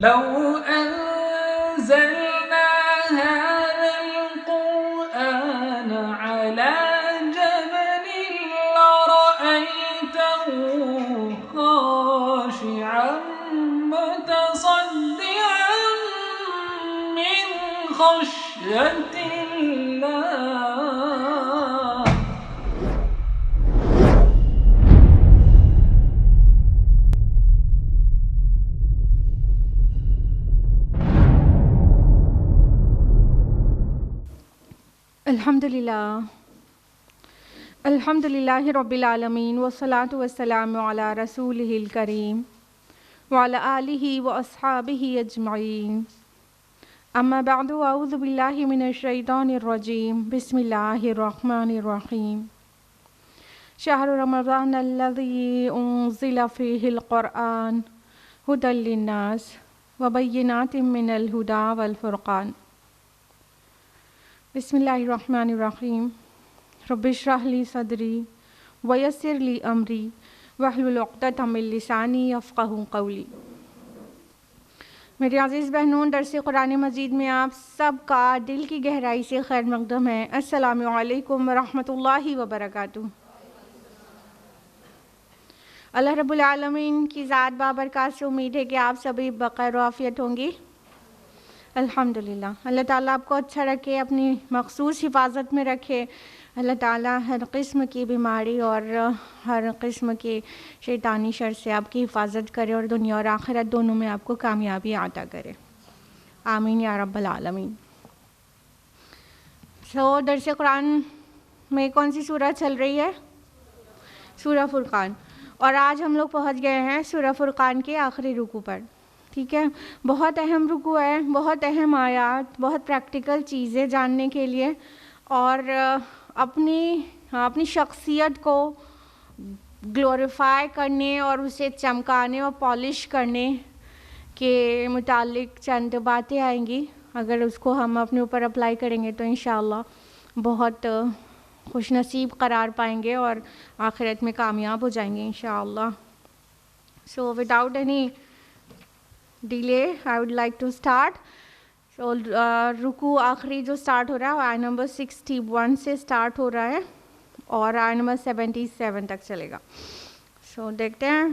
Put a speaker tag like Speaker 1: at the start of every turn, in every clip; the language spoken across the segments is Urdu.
Speaker 1: لو أنزلنا هذا القرآن على جبل لرأيته خاشعا متصدعا من خشية الله.
Speaker 2: الحمدللہ رب العالمین والصلاة والسلام علی رسولہ الکریم وعلی آلہ واصحابہ اجمعین. اما بعد، اعوذ باللہ من الشیطان الرجیم. بسم اللہ الرحمن الرحیم. شہر رمضان الذی انزل فیہ القرآن ھدی للناس وبینات من الھدی والفرقان. بسم اللہ الرحمن الرحیم. رب اشرح لی صدری ویسر لی امری واحلل عقدۃ من لسانی یفقہوا قولی. میرے عزیز بہنوں، درس قرآن مجید میں آپ سب کا دل کی گہرائی سے خیر مقدم ہے. السلام علیکم ورحمۃ اللہ وبرکاتہ. اللہ رب العالمین کی ذات بابرکات سے امید ہے کہ آپ سبھی بخیر و عافیت ہوں گی. الحمدللہ. اللہ تعالیٰ آپ کو اچھا رکھے، اپنی مخصوص حفاظت میں رکھے. اللہ تعالیٰ ہر قسم کی بیماری اور ہر قسم کی شیطانی شر سے آپ کی حفاظت کرے اور دنیا اور آخرت دونوں میں آپ کو کامیابی عطا کرے. آمین یا رب العالمین. درس قرآن میں کون سی سورہ چل رہی ہے؟ سورہ فرقان. اور آج ہم لوگ پہنچ گئے ہیں سورہ فرقان کے آخری رکوع پر. ٹھیک ہے، بہت اہم رکوع ہے، بہت اہم آیات، بہت پریکٹیکل چیزیں جاننے کے لیے اور اپنی شخصیت کو گلوریفائی کرنے اور اسے چمکانے اور پالش کرنے کے متعلق چند باتیں آئیں گی. اگر اس کو ہم اپنے اوپر اپلائی کریں گے تو انشاءاللہ بہت خوش نصیب قرار پائیں گے اور آخرت میں کامیاب ہو جائیں گے انشاءاللہ. So without any delay I would like to start. رکوع آخری جو سٹارٹ ہو رہا ہے آیت نمبر 61 سے سٹارٹ ہو رہا ہے اور آیت نمبر 77 تک چلے گا. سو دیکھتے ہیں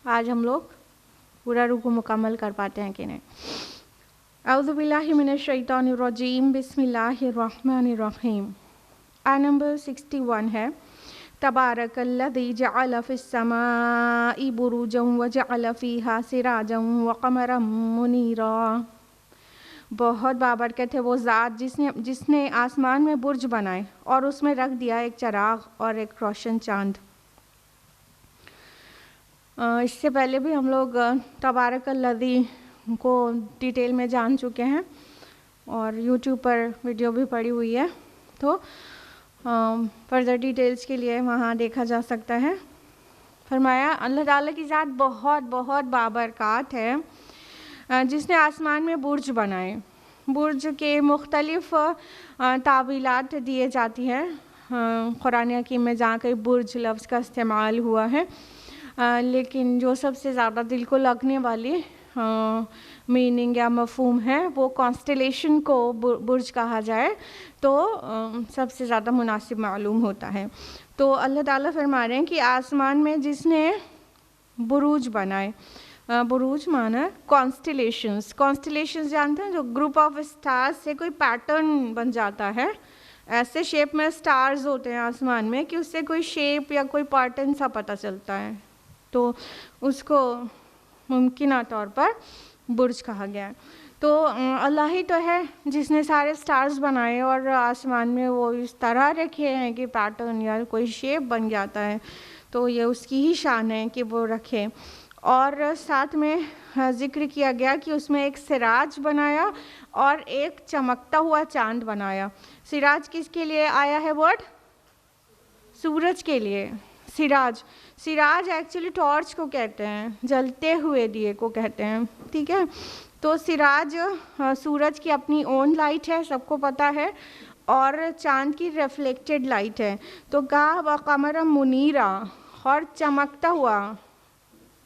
Speaker 2: آج ہم لوگ پورا رکوع مکمل کر پاتے ہیں کہ نہیں. اعوذ باللہ من الشیطان الرجیم. بسم اللہ الرحمن الرحیم. آیت نمبر 61 ہے: تبارک الذی جعل فی السماء بروجا وجعل فیہا سراجا وقمرا منیرا. بہت بابرکت ہے وہ ذات جس نے آسمان میں برج بنائے اور اس میں رکھ دیا ایک چراغ اور ایک روشن چاند. اس سے پہلے بھی ہم لوگ تبارک الذی کو ڈیٹیل میں جان چکے ہیں اور یوٹیوب پر ویڈیو بھی پڑی ہوئی ہے، تو فردر ڈیٹیلز کے لیے وہاں دیکھا جا سکتا ہے. فرمایا اللہ تعالیٰ کی ذات بہت بہت بابرکات ہے جس نے آسمان میں برج بنائے. برج کے مختلف تعویلات دیے جاتی ہیں. قرآن حکیم میں جہاں کہیں برج لفظ کا استعمال ہوا ہے، لیکن جو سب سے زیادہ دل کو لگنے والی میننگ یا مفہوم ہے وہ کانسٹلیشن کو برج کہا جائے تو سب سے زیادہ مناسب معلوم ہوتا ہے. تو اللہ تعالیٰ فرما رہے ہیں کہ آسمان میں جس نے بروج بنائے. بروج مانا کانسٹلیشنز جانتے ہیں، جو گروپ آف اسٹارز سے کوئی پیٹرن بن جاتا ہے. ایسے شیپ میں اسٹارز ہوتے ہیں آسمان میں کہ اس سے کوئی شیپ یا کوئی پیٹرن سا پتہ چلتا ہے، تو اس کو ممکنہ طور پر برج کہا گیا ہے. تو اللہ ہی تو ہے جس نے سارے اسٹارز بنائے اور آسمان میں وہ اس طرح رکھے ہیں کہ پیٹرن یا کوئی شیپ بن جاتا ہے، تو یہ اس کی ہی شان ہے کہ وہ رکھے. اور ساتھ میں ذکر کیا گیا کہ اس میں ایک سراج بنایا اور ایک چمکتا ہوا چاند بنایا. سراج کس کے لیے آیا ہے ورڈ؟ سورج کے لیے. سراج ایکچولی ٹارچ کو کہتے ہیں، جلتے ہوئے دیے کو کہتے ہیں. ٹھیک ہے، تو سراج سورج کی اپنی اون لائٹ ہے، سب کو پتہ ہے، اور چاند کی ریفلیکٹڈ لائٹ ہے. تو کہا وقمر منیرا، اور چمکتا ہوا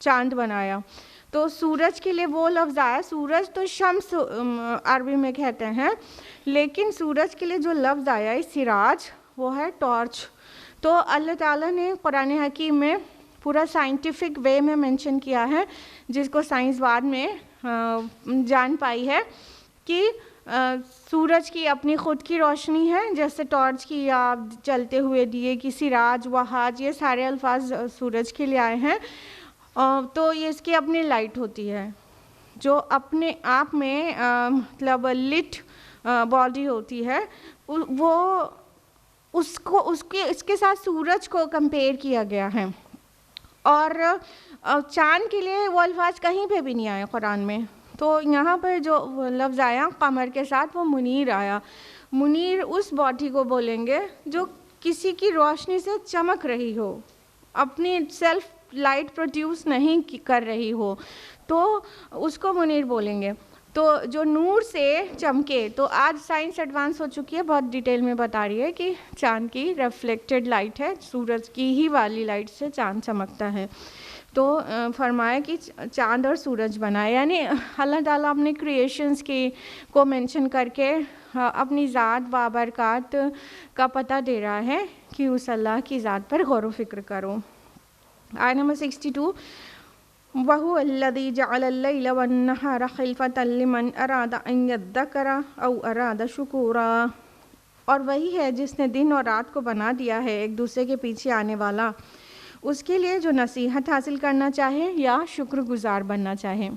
Speaker 2: چاند بنایا. تو سورج کے لیے وہ لفظ آیا، سورج تو شمس عربی میں کہتے ہیں، لیکن سورج کے لیے جو لفظ آیا ہے سراج، وہ ہے ٹارچ. تو اللہ تعالیٰ نے قرآن حکیم میں پورا سائنٹیفک وے میں مینشن کیا ہے، جس کو سائنس بعد میں جان پائی ہے کہ سورج کی اپنی خود کی روشنی ہے، جیسے ٹارچ کی یا چلتے ہوئے دیے کی، سراج، وہاج، یہ سارے الفاظ سورج کے لیے آئے ہیں. تو یہ اس کی اپنی لائٹ ہوتی ہے جو اپنے آپ میں مطلب لٹ باڈی ہوتی ہے. وہ اس کے ساتھ سورج کو کمپیئر کیا گیا ہے. اور چاند کے لیے وہ الفاظ کہیں پہ بھی نہیں آئے قرآن میں. تو یہاں پر جو لفظ آیا قمر کے ساتھ، وہ منیر آیا. منیر اس باڈی کو بولیں گے جو کسی کی روشنی سے چمک رہی ہو، اپنی سیلف لائٹ پروڈیوس نہیں کر رہی ہو، تو اس کو منیر بولیں گے. تو جو نور سے چمکے، تو آج سائنس ایڈوانس ہو چکی ہے، بہت ڈیٹیل میں بتا رہی ہے کہ چاند کی ریفلیکٹڈ لائٹ ہے، سورج کی ہی والی لائٹ سے چاند چمکتا ہے. تو فرمایا کہ چاند اور سورج بنائے، یعنی اللہ تعالیٰ اپنے کریشنز کو مینشن کر کے اپنی ذات بابرکات کا پتہ دے رہا ہے کہ اس اللہ کی ذات پر غور و فکر کرو. آیت نمبر 62، وَهُوَ الَّذِي جَعَلَ اللَّيْلَ وَالنَّهَارَ خِلْفَةً لِمَنْ أَرَادَ أَنْ يَذَّكَّرَ أَوْ أَرَادَ شُكُورًا، اور وہی ہے جس نے دن اور رات کو بنا دیا ہے ایک دوسرے کے پیچھے آنے والا، اس کے لیے جو نصیحت حاصل کرنا چاہے یا شکر گزار بننا چاہے.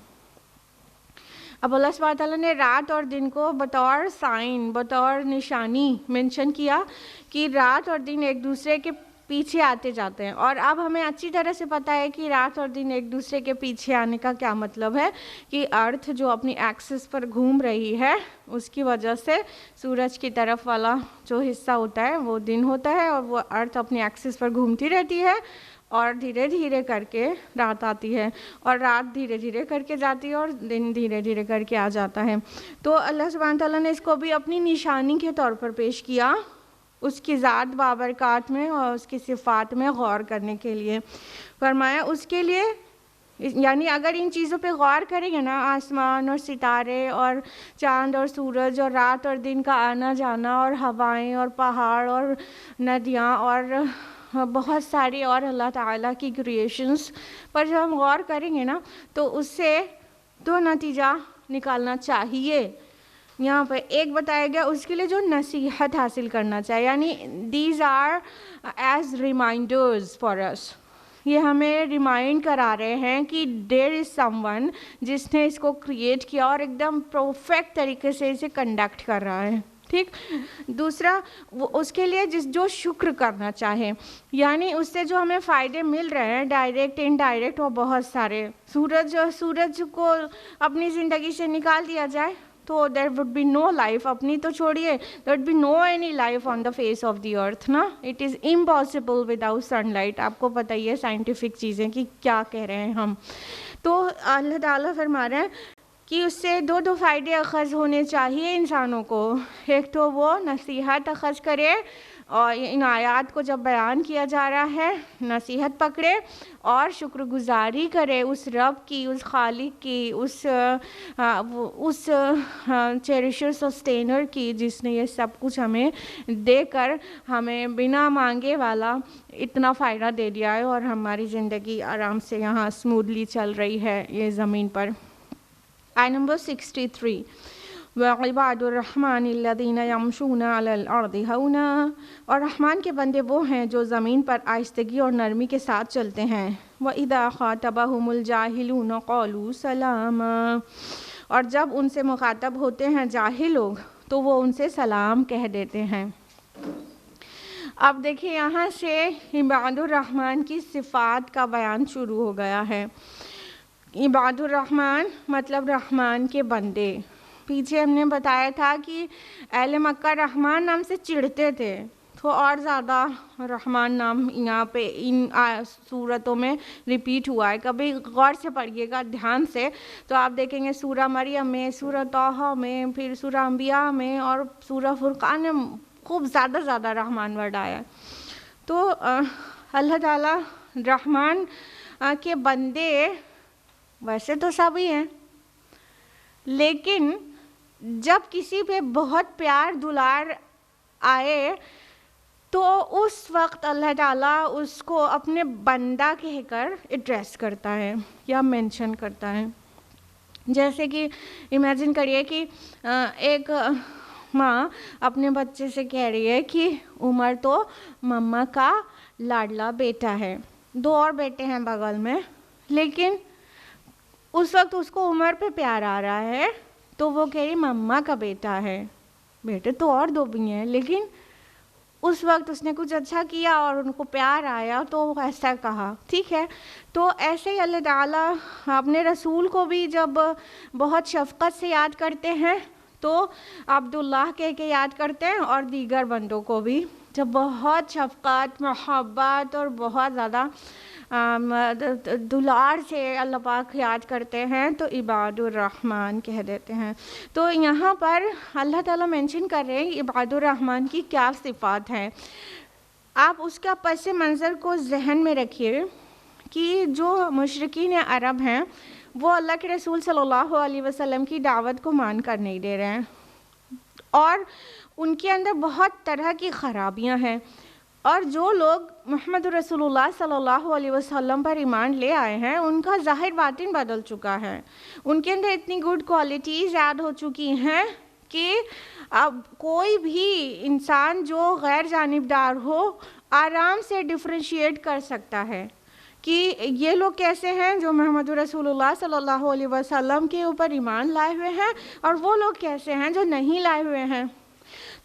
Speaker 2: اب اللہ سبحانہ تعالیٰ نے رات اور دن کو بطور سائن، بطور نشانی مینشن کیا کہ رات اور دن ایک دوسرے کے پیچھے آتے جاتے ہیں. اور اب ہمیں اچھی طرح سے پتہ ہے کہ رات اور دن ایک دوسرے کے پیچھے آنے کا کیا مطلب ہے، کہ ارتھ جو اپنی ایکسس پر گھوم رہی ہے اس کی وجہ سے سورج کی طرف والا جو حصہ ہوتا ہے وہ دن ہوتا ہے، اور وہ ارتھ اپنی ایکسس پر گھومتی رہتی ہے، اور دھیرے دھیرے کر کے رات آتی ہے، اور رات دھیرے دھیرے کر کے جاتی ہے، اور دن دھیرے دھیرے کر کے آ جاتا ہے. تو اللہ سبحانہ تعالیٰ نے اس کو بھی اپنی نشانی کے طور پر پیش کیا، اس کی ذات بابرکات میں اور اس کی صفات میں غور کرنے کے لیے. فرمایا اس کے لیے، یعنی اگر ان چیزوں پہ غور کریں گے نا، آسمان اور ستارے اور چاند اور سورج اور رات اور دن کا آنا جانا اور ہوائیں اور پہاڑ اور ندیاں اور بہت ساری اور اللہ تعالیٰ کی کریشنز پر جب ہم غور کریں گے نا، تو اس سے دو نتیجہ نکالنا چاہیے. یہاں پہ ایک بتایا گیا اس کے لیے جو نصیحت حاصل کرنا چاہیے، یعنی these are as reminders for us, یہ ہمیں ریمائنڈ کرا رہے ہیں کہ دیر از سم ون جس نے اس کو کریٹ کیا اور ایک دم پرفیکٹ طریقے سے اسے کنڈکٹ کر رہا ہے. ٹھیک. دوسرا وہ اس کے لیے جو شکر کرنا چاہے، یعنی اس سے جو ہمیں فائدے مل رہے ہیں ڈائریکٹ انڈائریکٹ وہ بہت سارے. سورج کو اپنی زندگی سے نکال دیا جائے تو there would be no life, اپنی تو چھوڑیے، there would be no any life on the face of the earth نا. It is impossible without sunlight. آپ کو پتہ ہی ہے سائنٹیفک چیزیں کہ کیا کہہ رہے ہیں ہم. تو اللہ تعالیٰ فرما رہے ہیں کہ اس سے دو فائدے اخذ ہونے چاہیے انسانوں کو. ایک تو وہ نصیحت اخذ کرے، اور ان آیات کو جب بیان کیا جا رہا ہے نصیحت پکڑے، اور شکر گزاری کرے اس رب کی، اس خالق کی، اس چیریشر سسٹینر کی، جس نے یہ سب کچھ ہمیں دے کر ہمیں بنا مانگے والا اتنا فائدہ دے دیا ہے، اور ہماری زندگی آرام سے یہاں اسموتھلی چل رہی ہے یہ زمین پر. آیت نمبر 63، وَعِبَادُ الرَّحْمَنِ الَّذِينَ يَمْشُونَ عَلَى الْأَرْضِ هَوْنًا، اور رحمان کے بندے وہ ہیں جو زمین پر آہستگی اور نرمی کے ساتھ چلتے ہیں. وَإِذَا خَاطَبَهُمُ الْجَاهِلُونَ قَالُوا سَلَامًا، اور جب ان سے مخاطب ہوتے ہیں جاہل لوگ تو وہ ان سے سلام کہہ دیتے ہیں. اب دیکھیں یہاں سے عباد الرحمن کی صفات کا بیان شروع ہو گیا ہے. عباد الرحمن مطلب رحمان کے بندے. پیچھے ہم نے بتایا تھا کہ اہل مکہ رحمان نام سے چڑھتے تھے، تو اور زیادہ رحمان نام یہاں پہ ان صورتوں میں ریپیٹ ہوا ہے. کبھی غور سے پڑھیے گا دھیان سے تو آپ دیکھیں گے سورہ مریم میں، سورہ طٰہٰ میں، پھر سورہ انبیاء میں اور سورہ فرقان میں خوب زیادہ رحمان ورڈ آیا ہے. تو اللہ تعالیٰ رحمان کے بندے ویسے تو سبھی ہیں، لیکن جب کسی پہ بہت پیار دلار آئے تو اس وقت اللہ تعالیٰ اس کو اپنے بندہ کہہ کر ایڈریس کرتا ہے یا مینشن کرتا ہے. جیسے کہ امیجن کریے کہ ایک ماں اپنے بچے سے کہہ رہی ہے کہ عمر تو مما کا لاڈلا بیٹا ہے، 2 اور بیٹے ہیں بغل میں، لیکن اس وقت اس کو عمر پہ پیار آ رہا ہے تو وہ کہہ رہی مما کا بیٹا ہے. بیٹے تو اور 2 بھی ہیں، لیکن اس وقت اس نے کچھ اچھا کیا اور ان کو پیار آیا تو وہ ایسا کہا. ٹھیک ہے، تو ایسے ہی اللہ تعالیٰ اپنے رسول کو بھی جب بہت شفقت سے یاد کرتے ہیں تو عبداللہ کہہ کے یاد کرتے ہیں، اور دیگر بندوں کو بھی جب بہت شفقت، محبت اور بہت زیادہ دلار سے اللہ پاک یاد کرتے ہیں تو عباد الرحمن کہہ دیتے ہیں. تو یہاں پر اللہ تعالیٰ مینشن کر رہے ہیں عباد الرحمن کی کیا صفات ہیں. آپ اس کا پس منظر کو ذہن میں رکھیے کہ جو مشرکین عرب ہیں وہ اللہ کے رسول صلی اللہ علیہ وسلم کی دعوت کو مان کر نہیں دے رہے ہیں، اور ان کے اندر بہت طرح کی خرابیاں ہیں. اور جو لوگ محمد رسول اللہ صلی اللہ علیہ وسلم پر ایمان لے آئے ہیں ان کا ظاہر باطن بدل چکا ہے، ان کے اندر اتنی گڈ کوالٹیز ایڈ ہو چکی ہیں کہ اب کوئی بھی انسان جو غیر جانبدار ہو آرام سے ڈفرینشیٹ کر سکتا ہے کہ یہ لوگ کیسے ہیں جو محمد رسول اللہ صلی اللہ علیہ وسلم کے اوپر ایمان لائے ہوئے ہیں، اور وہ لوگ کیسے ہیں جو نہیں لائے ہوئے ہیں.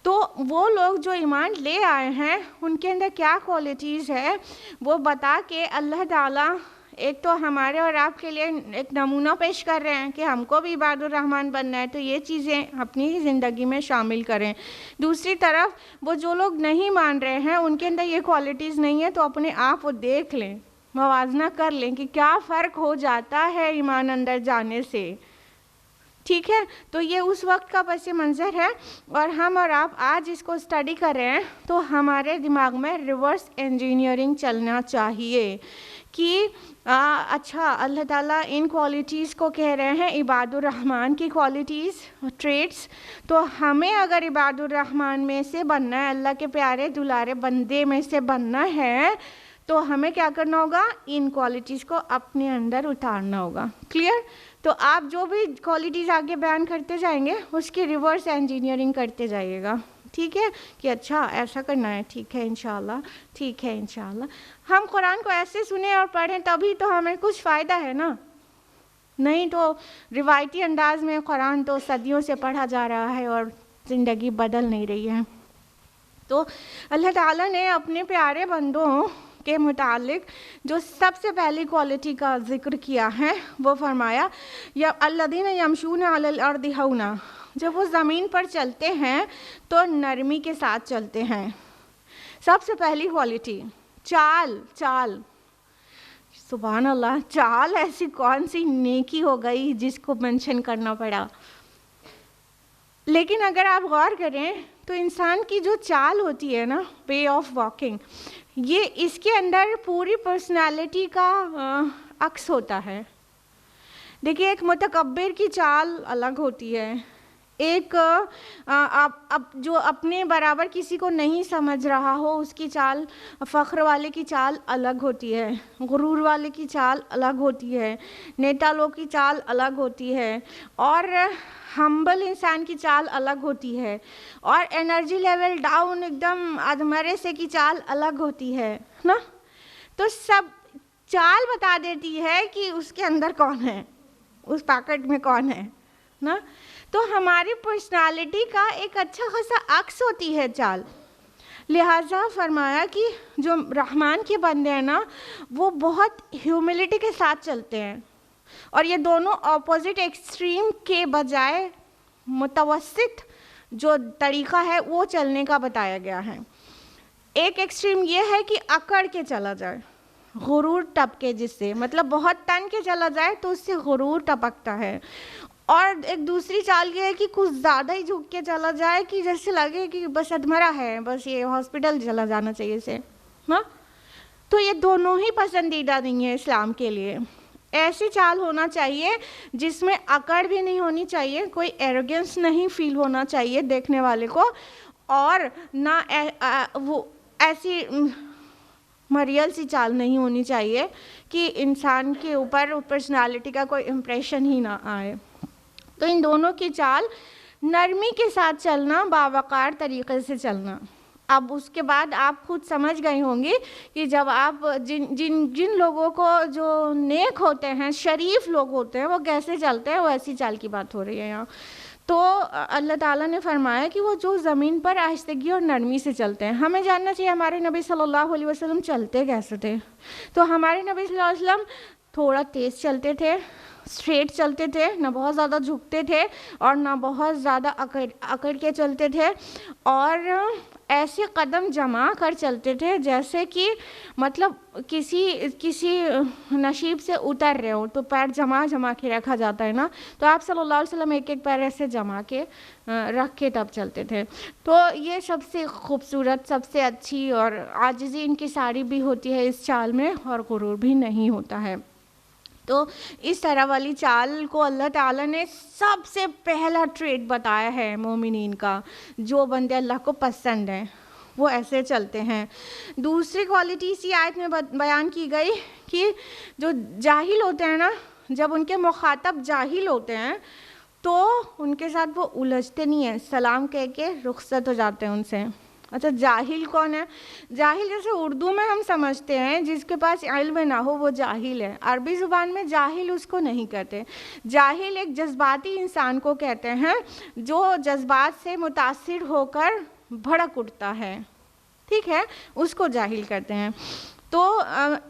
Speaker 2: تو وہ لوگ جو ایمان لے آئے ہیں ان کے اندر کیا کوالٹیز ہے وہ بتا کے اللہ تعالیٰ ایک تو ہمارے اور آپ کے لیے ایک نمونہ پیش کر رہے ہیں کہ ہم کو بھی عباد الرحمن بننا ہے تو یہ چیزیں اپنی زندگی میں شامل کریں. دوسری طرف وہ جو لوگ نہیں مان رہے ہیں ان کے اندر یہ کوالٹیز نہیں ہے تو اپنے آپ وہ دیکھ لیں، موازنہ کر لیں کہ کیا فرق ہو جاتا ہے ایمان اندر جانے سے. ٹھیک ہے، تو یہ اس وقت کا پس منظر ہے، اور ہم اور آپ آج اس کو اسٹڈی کر رہے ہیں تو ہمارے دماغ میں ریورس انجینئرنگ چلنا چاہیے کہ اچھا اللہ تعالیٰ ان کوالٹیز کو کہہ رہے ہیں عباد الرحمن کی کوالٹیز ٹریٹس، تو ہمیں اگر عباد الرحمن میں سے بننا ہے، اللہ کے پیارے دلارے بندے میں سے بننا ہے تو ہمیں کیا کرنا ہوگا، ان کوالٹیز کو اپنے اندر اتارنا ہوگا. کلیئر؟ تو آپ جو بھی کوالٹیز آگے بیان کرتے جائیں گے اس کی ریورس انجینئرنگ کرتے جائیے گا. ٹھیک ہے کہ اچھا ایسا کرنا ہے، ٹھیک ہے انشاءاللہ، ٹھیک ہے انشاءاللہ. ہم قرآن کو ایسے سنیں اور پڑھیں تبھی تو ہمیں کچھ فائدہ ہے نا، نہیں تو روایتی انداز میں قرآن تو صدیوں سے پڑھا جا رہا ہے اور زندگی بدل نہیں رہی ہے. تو اللہ تعالیٰ نے اپنے پیارے بندوں کے متعلق جو سب سے پہلی کوالٹی کا ذکر کیا ہے وہ فرمایا یا الذین یمشون علی الارض ہونا، جب وہ زمین پر چلتے ہیں تو نرمی کے ساتھ چلتے ہیں. سب سے پہلی کوالٹی چال. سبحان اللہ، چال ایسی کون سی نیکی ہو گئی جس کو مینشن کرنا پڑا. لیکن اگر آپ غور کریں تو انسان کی جو چال ہوتی ہے نا، وے آف واکنگ، یہ اس کے اندر پوری پرسنالٹی کا عکس ہوتا ہے. دیکھیے ایک متکبر کی چال الگ ہوتی ہے، ایک جو اپنے برابر کسی کو نہیں سمجھ رہا ہو اس کی چال، فخر والے کی چال الگ ہوتی ہے، غرور والے کی چال الگ ہوتی ہے، نیتا لوگ کی چال الگ ہوتی ہے، اور ہمبل انسان کی چال الگ ہوتی ہے، اور انرجی لیول ڈاؤن ایک دم ادھمرے سے کی چال الگ ہوتی ہے نا. تو سب چال بتا دیتی ہے کہ اس کے اندر کون ہے، اس پیکٹ میں کون ہے نا. تو ہماری پرسنالٹی کا ایک اچھا خاصا عکس ہوتی ہے چال. لہٰذا فرمایا کہ جو رحمان کے بندے ہیں نا وہ بہت ہیوملٹی کے ساتھ چلتے ہیں، اور یہ دونوں اپوزٹ ایکسٹریم کے بجائے متوسط جو طریقہ ہے وہ چلنے کا بتایا گیا ہے. ایک ایکسٹریم یہ ہے کہ اکڑ کے چلا جائے، غرور ٹپکے، جس سے مطلب بہت تن کے چلا جائے تو اس سے غرور ٹپکتا ہے، اور ایک دوسری چال یہ ہے کہ کچھ زیادہ ہی جھک کے چلا جائے کہ جیسے لگے کہ بس ادھمرا ہے، بس یہ ہاسپٹل چلا جانا چاہیے اسے نا. تو یہ دونوں ہی پسندیدہ نہیں ہے اسلام کے لیے. ایسی چال ہونا چاہیے جس میں اکڑ بھی نہیں ہونی چاہیے, کوئی ایروگنس نہیں فیل ہونا چاہیے دیکھنے والے کو, اور نہ وہ ایسی مریل سی چال نہیں ہونی چاہیے کہ انسان کے اوپر پرسنالٹی کا کوئی امپریشن ہی نہ آئے. تو ان دونوں کی چال نرمی کے ساتھ چلنا, باوقار طریقے سے چلنا. اب اس کے بعد آپ خود سمجھ گئے ہوں گی کہ جب آپ جن لوگوں کو جو نیک ہوتے ہیں, شریف لوگ ہوتے ہیں, وہ کیسے چلتے ہیں, وہ ایسی چال کی بات ہو رہی ہے یہاں. تو اللہ تعالیٰ نے فرمایا کہ وہ جو زمین پر آہستگی اور نرمی سے چلتے ہیں. ہمیں جاننا چاہیے ہمارے نبی صلی اللہ علیہ وسلم چلتے کیسے تھے. تو ہمارے نبی صلی اللہ علیہ وسلم تھوڑا تیز چلتے تھے, اسٹریٹ چلتے تھے, نہ بہت زیادہ جھکتے تھے اور نہ بہت زیادہ اکڑ کے چلتے تھے, اور ایسے قدم جما کر چلتے تھے جیسے کہ مطلب کسی نشیب سے اتر رہے ہو تو پیر جما کے رکھا جاتا ہے نا, تو آپ صلی اللہ علیہ وسلم ایک ایک پیر ایسے جما کے رکھ کے تب چلتے تھے. تو یہ سب سے خوبصورت, سب سے اچھی اور عاجزی ان کی ساری بھی ہوتی ہے اس چال میں, اور غرور بھی نہیں ہوتا ہے. تو اس طرح والی چال کو اللہ تعالیٰ نے سب سے پہلا ٹریٹ بتایا ہے مومنین کا. جو بندے اللہ کو پسند ہیں وہ ایسے چلتے ہیں. دوسری کوالٹی اسی آیت میں بیان کی گئی کہ جو جاہل ہوتے ہیں نا, جب ان کے مخاطب جاہل ہوتے ہیں تو ان کے ساتھ وہ الجھتے نہیں ہیں, سلام کہہ کے رخصت ہو جاتے ہیں ان سے. اچھا, جاہل کون ہے؟ جاہل جیسے اردو میں ہم سمجھتے ہیں جس کے پاس علم نہ ہو وہ جاہل ہے. عربی زبان میں جاہل اس کو نہیں کہتے. جاہل ایک جذباتی انسان کو کہتے ہیں جو جذبات سے متاثر ہو کر بھڑک اٹھتا ہے, ٹھیک ہے, اس کو جاہل کہتے ہیں. تو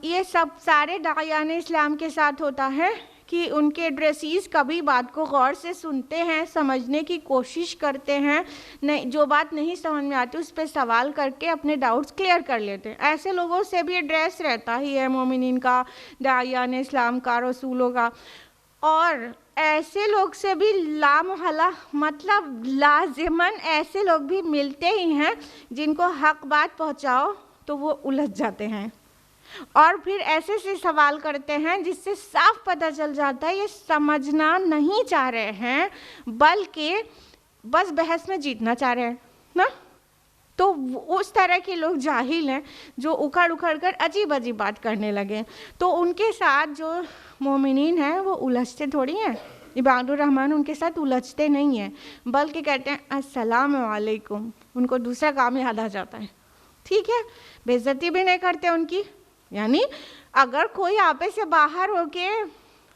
Speaker 2: یہ سب سارے داعیان اسلام کے ساتھ ہوتا ہے کہ ان کے ایڈریسیز کبھی بات کو غور سے سنتے ہیں, سمجھنے کی کوشش کرتے ہیں, نہیں جو بات نہیں سمجھ میں آتی اس پہ سوال کر کے اپنے ڈاؤٹس کلیئر کر لیتے ہیں. ایسے لوگوں سے بھی ایڈریس رہتا ہی ہے مومنین کا, داعیان اسلام کا, رسولوں کا. اور ایسے لوگ سے بھی لامحالہ مطلب لازماً ایسے لوگ بھی ملتے ہی ہیں جن کو حق بات پہنچاؤ تو وہ الجھ جاتے ہیں, اور پھر ایسے سے سوال کرتے ہیں جس سے صاف پتہ چل جاتا ہے یہ سمجھنا نہیں چاہ رہے ہیں بلکہ بس بحث میں جیتنا چاہ رہے ہیں نا. تو اس طرح کے لوگ جاہل ہیں جو اکھڑ کر عجیب بات کرنے لگے. تو ان کے ساتھ جو مومنین ہیں وہ الجھتے تھوڑی ہیں, عباد الرحمن ان کے ساتھ الجھتے نہیں ہیں بلکہ کہتے ہیں السلام علیکم. ان کو دوسرا کام یاد آ جاتا ہے, ٹھیک ہے, بے عزتی بھی نہیں کرتے ان کی. یعنی اگر کوئی آپے سے باہر ہو کے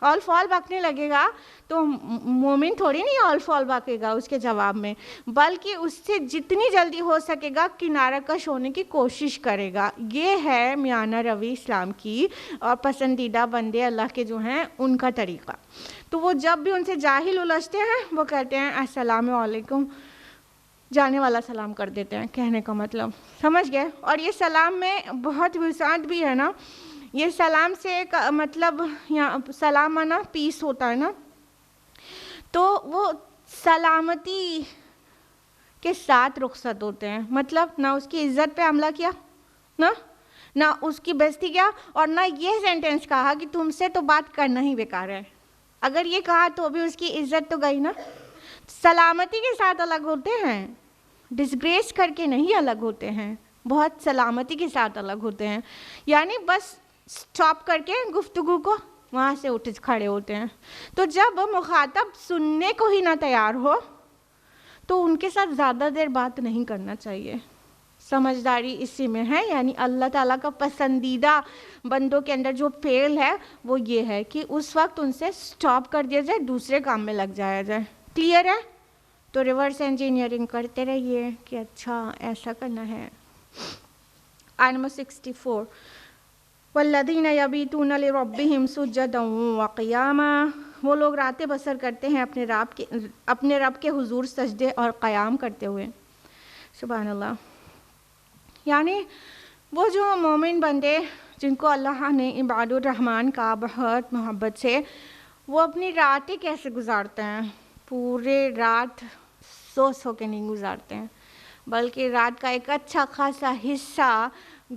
Speaker 2: آل فال بکنے لگے گا تو مومن تھوڑی نہیں آل فال بکے گا اس کے جواب میں, بلکہ اس سے جتنی جلدی ہو سکے گا کنارہ کش ہونے کی کوشش کرے گا. یہ ہے میانہ روی اسلام کی اور پسندیدہ بندے اللہ کے جو ہیں ان کا طریقہ. تو وہ جب بھی ان سے جاہل الجھتے ہیں وہ کہتے ہیں السلام علیکم, جانے والا سلام کر دیتے ہیں, کہنے کا مطلب سمجھ گئے. اور یہ سلام میں بہت وسعت بھی ہے نا, یہ سلام سے ایک مطلب یہاں سلام آنا پیس ہوتا ہے نا, تو وہ سلامتی کے ساتھ رخصت ہوتے ہیں. مطلب نہ اس کی عزت پہ حملہ کیا, نہ اس کی بےزتی کیا, اور نہ یہ سینٹینس کہا کہ تم سے تو بات کرنا ہی بیکار ہے. اگر یہ کہا تو بھی اس کی عزت تو گئی نا. سلامتی کے ساتھ الگ ہوتے ہیں, ڈسگریس کر کے نہیں الگ ہوتے ہیں, بہت سلامتی کے ساتھ الگ ہوتے ہیں. یعنی بس سٹاپ کر کے گفتگو کو وہاں سے اٹھ کھڑے ہوتے ہیں. تو جب مخاطب سننے کو ہی نہ تیار ہو تو ان کے ساتھ زیادہ دیر بات نہیں کرنا چاہیے. سمجھداری اسی میں ہے. یعنی اللہ تعالیٰ کا پسندیدہ بندوں کے اندر جو فعل ہے وہ یہ ہے کہ اس وقت ان سے سٹاپ کر دیا جائے, دوسرے کام میں لگ جایا جائے. کلیئر ہے؟ تو ریورس انجینئرنگ کرتے رہیے کہ اچھا ایسا کرنا ہے. آیت نمبر 64 والذین یبیتون لربہم سجدا وقیاما, وہ لوگ راتیں بسر کرتے ہیں اپنے رب کے حضور سجدے اور قیام کرتے ہوئے. سبحان اللہ. یعنی وہ جو مومن بندے جن کو اللہ نے عباد الرحمن کا بہت محبت سے, وہ اپنی راتیں کیسے گزارتے ہیں, پورے رات سو کے نہیں گزارتے ہیں بلکہ رات کا ایک اچھا خاصا حصہ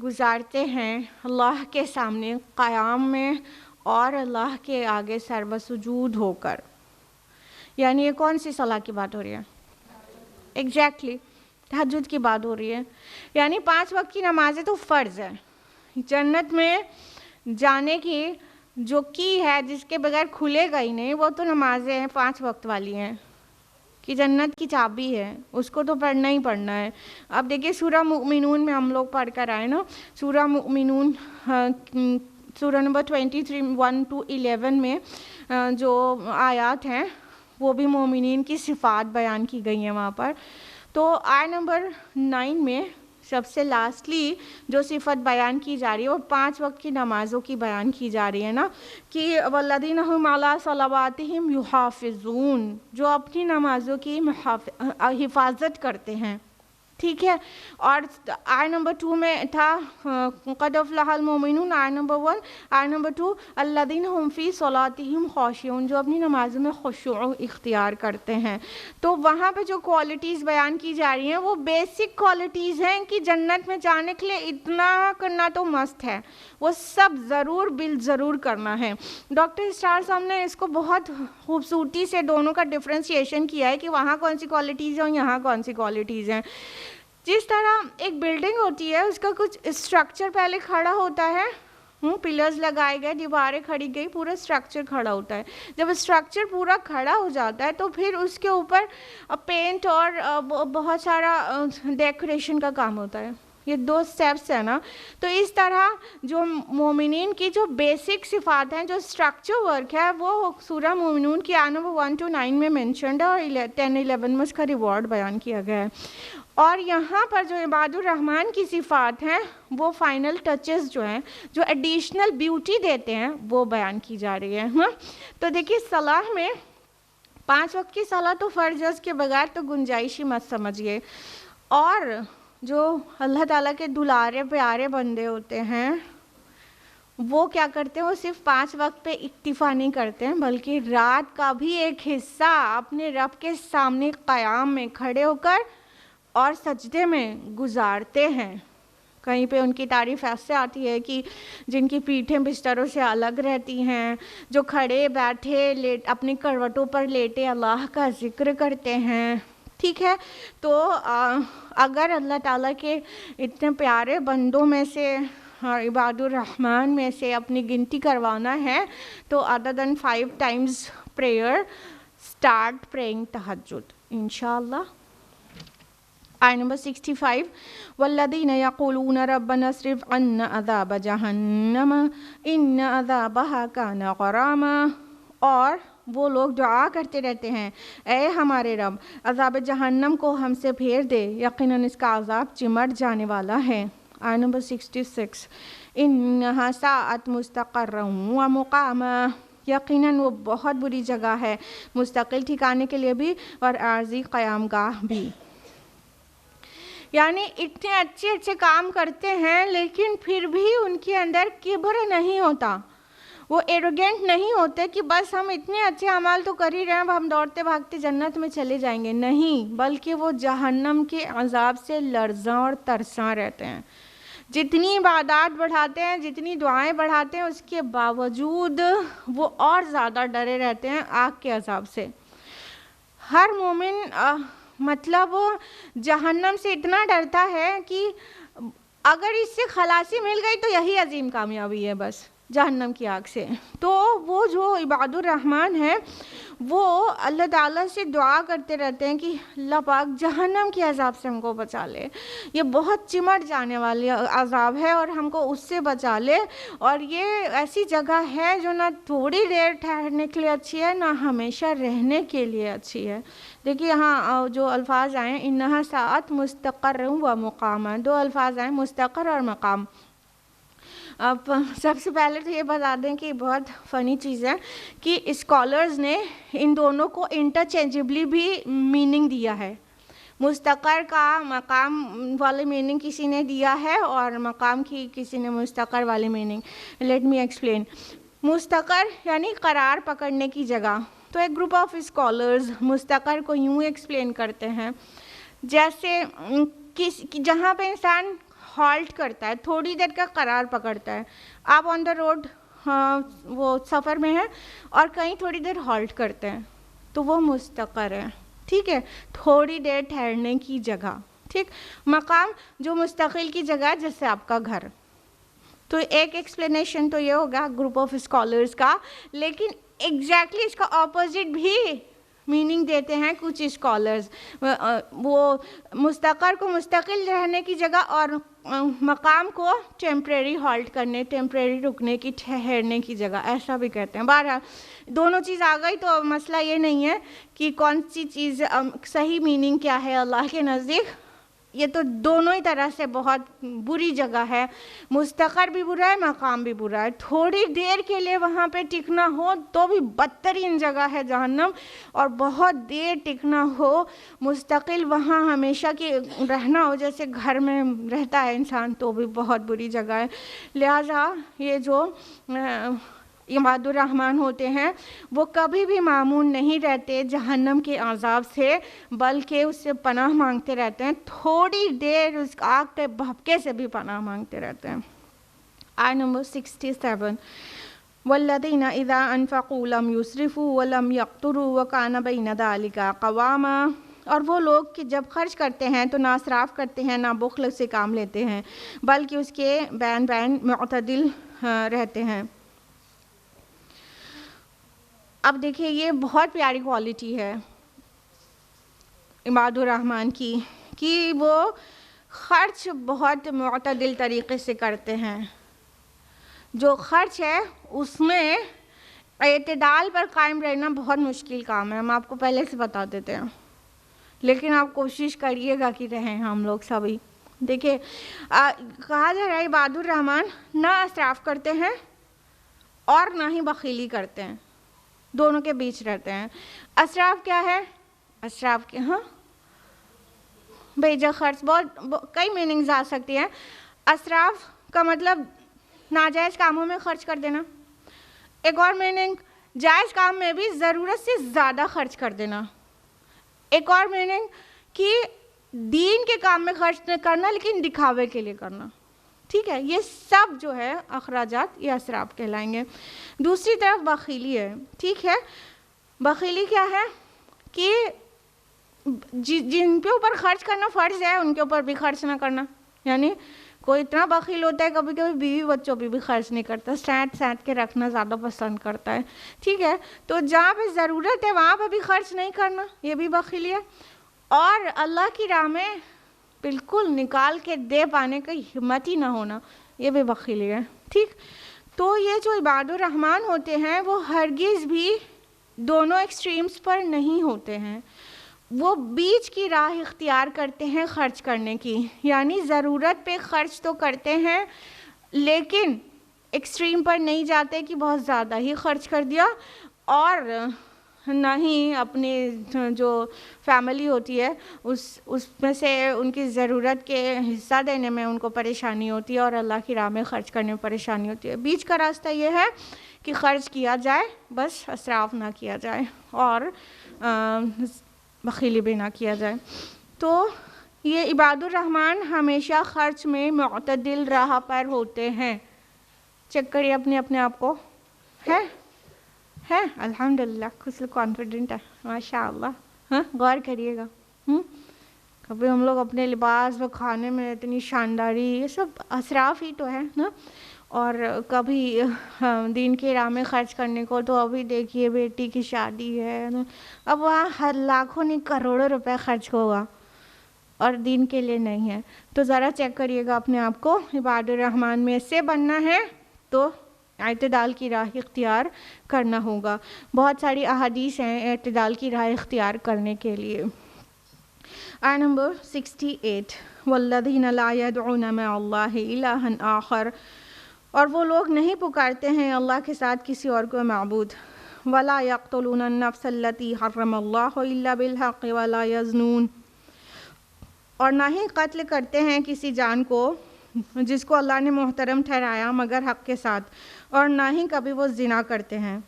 Speaker 2: گزارتے ہیں اللہ کے سامنے قیام میں اور اللہ کے آگے سرو سجود ہو کر. یعنی یہ کون سی صلاح کی بات ہو رہی ہے؟ ایگزیکٹلی تہجد کی بات ہو رہی ہے. یعنی 5 وقت کی نمازیں تو فرض ہے. جنت میں جانے کی جو کی ہے جس کے بغیر کھلے گا ہی نہیں وہ تو نمازیں ہیں 5 وقت والی ہیں کہ جنت کی چابی ہے, اس کو تو پڑھنا ہی پڑھنا ہے. اب دیکھیے سورہ مؤمنون میں ہم لوگ پڑھ کر آئے نا, سورہ مؤمنون سورہ نمبر 23 1 to 11 میں جو آیات ہیں وہ بھی مومنین کی صفات بیان کی گئی ہیں وہاں پر. تو آیت نمبر 9 میں سب سے لاسٹلی جو صفت بیان کی جا رہی ہے وہ 5 وقت کی نمازوں کی بیان کی جا رہی ہے نا, کہ والذین هم علی صلواتہم یحافظون, جو اپنی نمازوں کی حفاظت کرتے ہیں. ٹھیک ہے. اور آیت نمبر 2 میں تھا قد افلح المؤمنون, آیت نمبر 1. آیت نمبر 2 الذین هم فی صلاتہم خاشعون, جو اپنی نمازوں میں خشوع اختیار کرتے ہیں. تو وہاں پہ جو کوالٹیز بیان کی جا رہی ہیں وہ بیسک کوالٹیز ہیں کہ جنت میں جانے کے لیے اتنا کرنا تو مست ہے, وہ سب ضرور ضرور کرنا ہے. ڈاکٹر اسرار صاحب نے اس کو بہت خوبصورتی سے دونوں کا ڈفرینسیشن کیا ہے کہ وہاں کون سی کوالٹیز ہیں اور یہاں کون سی کوالٹیز ہیں. جس طرح ایک بلڈنگ ہوتی ہے اس کا کچھ اسٹرکچر پہلے کھڑا ہوتا ہے, پلرز لگائے گئے, دیواریں کھڑی گئی, پورا اسٹرکچر کھڑا ہوتا ہے. جب اسٹرکچر پورا کھڑا ہو جاتا ہے تو پھر اس کے اوپر پینٹ اور بہت سارا ڈیکوریشن کا کام ہوتا ہے. یہ 2 سٹیپس ہیں نا. تو اس طرح جو مومنین کی جو بیسک صفات ہیں, جو اسٹرکچر ورک ہے, وہ سورہ مومنون کی آیت نمبر 1 to 9 میں مینشنڈ ہے اور 10-11 میں اس کا ریوارڈ بیان کیا گیا ہے. اور یہاں پر جو عباد الرحمن کی صفات ہیں وہ فائنل ٹچز جو ہیں, جو ایڈیشنل بیوٹی دیتے ہیں, وہ بیان کی جا رہی ہے. تو دیکھیے صلاح میں 5 وقت کی صلاح تو فرض ہے, اس کے بغیر تو گنجائش ہی مت سمجھیے. اور جو اللہ تعالیٰ کے دلارے پیارے بندے ہوتے ہیں وہ کیا کرتے ہیں, وہ صرف 5 وقت پہ اکتفا نہیں کرتے ہیں بلکہ رات کا بھی ایک حصہ اپنے رب کے سامنے قیام میں کھڑے ہو کر اور سجدے میں گزارتے ہیں. کہیں پہ ان کی تعریف ایسے آتی ہے کہ جن کی پیٹھیں بستروں سے الگ رہتی ہیں, جو کھڑے بیٹھے اپنی کروٹوں پر لیٹے اللہ کا ذکر کرتے ہیں. ٹھیک ہے. تو اگر اللہ تعالیٰ کے اتنے پیارے بندوں میں سے عباد الرحمن میں سے اپنی گنتی کروانا ہے تو other than 5 times prayer start praying تہجد انشاءاللہ. آیت نمبر 65 والذین یقولون ربنا اصرف عنا عذاب جہنم ان عذابها کان غراما, اور وہ لوگ دعا کرتے رہتے ہیں اے ہمارے رب عذاب جہنم کو ہم سے پھیر دے, یقیناً اس کا عذاب چمٹ جانے والا ہے. آیت نمبر 66 انہا ساعت مستقرا و مقاما, یقیناً وہ بہت بری جگہ ہے مستقل ٹھکانے کے لیے بھی اور عارضی قیام گاہ بھی. یعنی اتنے اچھے کام کرتے ہیں لیکن پھر بھی ان کے اندر کبر نہیں ہوتا, وہ ایروگینٹ نہیں ہوتے کہ بس ہم اتنے اچھے اعمال تو کر ہی رہے ہیں اب ہم دوڑتے بھاگتے جنت میں چلے جائیں گے. نہیں, بلکہ وہ جہنم کے عذاب سے لرزاں اور ترساں رہتے ہیں. جتنی عبادات بڑھاتے ہیں, جتنی دعائیں بڑھاتے ہیں, اس کے باوجود وہ اور زیادہ ڈرے رہتے ہیں آگ کے عذاب سے. ہر مومن مطلب جہنم سے اتنا ڈرتا ہے کہ اگر اس سے خلاصی مل گئی تو یہی عظیم کامیابی ہے بس جہنم کی آگ سے. تو وہ جو عباد الرحمن ہے وہ اللہ تعالیٰ سے دعا کرتے رہتے ہیں کہ اللہ پاک جہنم کی عذاب سے ہم کو بچا لے, یہ بہت چمٹ جانے والی عذاب ہے اور ہم کو اس سے بچا لے, اور یہ ایسی جگہ ہے جو نہ تھوڑی دیر ٹھہرنے کے لیے اچھی ہے نہ ہمیشہ رہنے کے لیے اچھی ہے. دیکھیے یہاں جو الفاظ آئے انہا ساعت مستقر و مقام, 2 الفاظ آئے مستقر اور مقام. اب سب سے پہلے تو یہ بتا دیں کہ بہت فنی چیز ہے کہ اسکالرز نے ان دونوں کو انٹرچینجبلی بھی میننگ دیا ہے. مستقر کا مقام والی میننگ کسی نے دیا ہے اور مقام کی کسی نے مستقر والی میننگ. Let me explain. مستقر یعنی قرار پکڑنے کی جگہ. تو ایک گروپ آف اسکالرز مستقر کو یوں ایکسپلین کرتے ہیں جیسے جہاں پہ انسان ہالٹ کرتا ہے, تھوڑی دیر کا قرار پکڑتا ہے. آپ آن دا روڈ وہ سفر میں ہے اور کہیں تھوڑی دیر ہالٹ کرتے ہیں تو وہ مستقر ہے. ٹھیک ہے, تھوڑی دیر ٹھہرنے کی جگہ. ٹھیک, مقام جو مستقل کی جگہ ہے جیسے آپ کا گھر. تو ایک ایکسپلینیشن تو یہ ہوگا گروپ آف اسکالرس کا, لیکن ایگزیکٹلی اس کا اپوزٹ بھی میننگ دیتے ہیں کچھ اسکالرز. وہ مستقر کو مستقل رہنے کی جگہ اور مقام کو ٹیمپریری ہالٹ کرنے, ٹیمپریری رکنے کی, ٹھہرنے کی جگہ, ایسا بھی کہتے ہیں. بہرحال دونوں چیز آ گئی تو مسئلہ یہ نہیں ہے کہ کون سی چیز صحیح میننگ کیا ہے اللہ کے نزدیک. یہ تو دونوں ہی طرح سے بہت بری جگہ ہے. مستقر بھی برا ہے, مقام بھی برا ہے. تھوڑی دیر کے لیے وہاں پہ ٹکنا ہو تو بھی بدترین جگہ ہے جہنم, اور بہت دیر ٹکنا ہو مستقل وہاں ہمیشہ کی رہنا ہو جیسے گھر میں رہتا ہے انسان تو بھی بہت بری جگہ ہے. لہٰذا یہ جو عباد الرحمن ہوتے ہیں وہ کبھی بھی مامون نہیں رہتے جہنم کے عذاب سے, بلکہ اس سے پناہ مانگتے رہتے ہیں. تھوڑی دیر اس آگ کے بھپکے سے بھی پناہ مانگتے رہتے ہیں. آیت نمبر 67, والذین اذا انفقوا لم یسرفوا ولم یقتروا وکان بین ذلک قواما. اور وہ لوگ کہ جب خرچ کرتے ہیں تو نہ اسراف کرتے ہیں نہ بخل سے کام لیتے ہیں, بلکہ اس کے بین بین معتدل رہتے ہیں. اب دیکھیں یہ بہت پیاری کوالٹی ہے عباد الرحمن کی کہ وہ خرچ بہت معتدل طریقے سے کرتے ہیں. جو خرچ ہے اس میں اعتدال پر قائم رہنا بہت مشکل کام ہے, ہم آپ کو پہلے سے بتا دیتے ہیں, لیکن آپ کوشش کریے گا کہ رہیں ہم لوگ سبھی. دیکھیں کہا جا رہا ہے عباد الرحمن نہ اسراف کرتے ہیں اور نہ ہی بخیلی کرتے ہیں, دونوں کے بیچ رہتے ہیں. اسراف کیا ہے؟ اسراف کے بیجا خرچ, بہت کئی میننگز آ سکتی ہیں. اسراف کا مطلب ناجائز کاموں میں خرچ کر دینا. ایک اور میننگ جائز کام میں بھی ضرورت سے زیادہ خرچ کر دینا. ایک اور میننگ کہ دین کے کام میں خرچ نہ کرنا لیکن دکھاوے کے لیے کرنا. ٹھیک ہے, یہ سب جو ہے اخراجات یہ اسراف کہلائیں گے. دوسری طرف بخیلی ہے. ٹھیک ہے, بخیلی کیا ہے کہ جن پہ اوپر خرچ کرنا فرض ہے ان کے اوپر بھی خرچ نہ کرنا. یعنی کوئی اتنا بخیل ہوتا ہے کبھی کبھی بیوی بچوں پہ بھی خرچ نہیں کرتا, سینٹ سینٹ کے رکھنا زیادہ پسند کرتا ہے. ٹھیک ہے, تو جہاں پہ ضرورت ہے وہاں پہ بھی خرچ نہیں کرنا, یہ بھی بخیلی ہے. اور اللہ کی راہ میں بالکل نکال کے دے پانے کی ہمت ہی نہ ہونا, یہ بھی بخیلی ہے. ٹھیک, تو یہ جو عباد الرحمن ہوتے ہیں وہ ہرگز بھی دونوں ایکسٹریمز پر نہیں ہوتے ہیں, وہ بیچ کی راہ اختیار کرتے ہیں خرچ کرنے کی. یعنی ضرورت پہ خرچ تو کرتے ہیں لیکن ایکسٹریم پر نہیں جاتے کہ بہت زیادہ ہی خرچ کر دیا, اور نہ ہی اپنی جو فیملی ہوتی ہے اس میں سے ان کی ضرورت کے حصہ دینے میں ان کو پریشانی ہوتی ہے اور اللہ کی راہ میں خرچ کرنے میں پریشانی ہوتی ہے. بیچ کا راستہ یہ ہے کہ خرچ کیا جائے, بس اسراف نہ کیا جائے اور بخیلی بھی نہ کیا جائے. تو یہ عباد الرحمن ہمیشہ خرچ میں معتدل راہ پر ہوتے ہیں. چیک کریے اپنے آپ کو, ہے الحمدللہ کچھ کانفیڈنٹ ہے ماشاء اللہ. ہاں, غور کریے گا. کبھی ہم لوگ اپنے لباس و کھانے میں اتنی شانداری, یہ سب اسراف ہی تو ہے نا. اور کبھی دین کی راہ میں خرچ کرنے کو تو ابھی دیکھیے بیٹی کی شادی ہے, اب وہاں ہر لاکھوں نہیں کروڑوں روپے خرچ ہوگا اور دین کے لیے نہیں ہے. تو ذرا چیک کریے گا اپنے آپ کو, عباد الرحمن میں سے بننا ہے تو اعتدال کی راہ اختیار کرنا ہوگا. بہت ساری احادیث ہیں اعتدال کی راہ اختیار کرنے کے لیے. آیت نمبر 68, والذین لا يدعون مع اللہ الہا آخر. اور وہ لوگ نہیں پکارتے ہیں اللہ کے ساتھ کسی اور کو معبود. ولا یقتلون النفس التي حرم اللہ الا بالحق ولا یزنون. اور نہ ہی قتل کرتے ہیں کسی جان کو جس کو اللہ نے محترم ٹھہرایا مگر حق کے ساتھ, اور نہ ہی کبھی وہ زنا کرتے ہیں.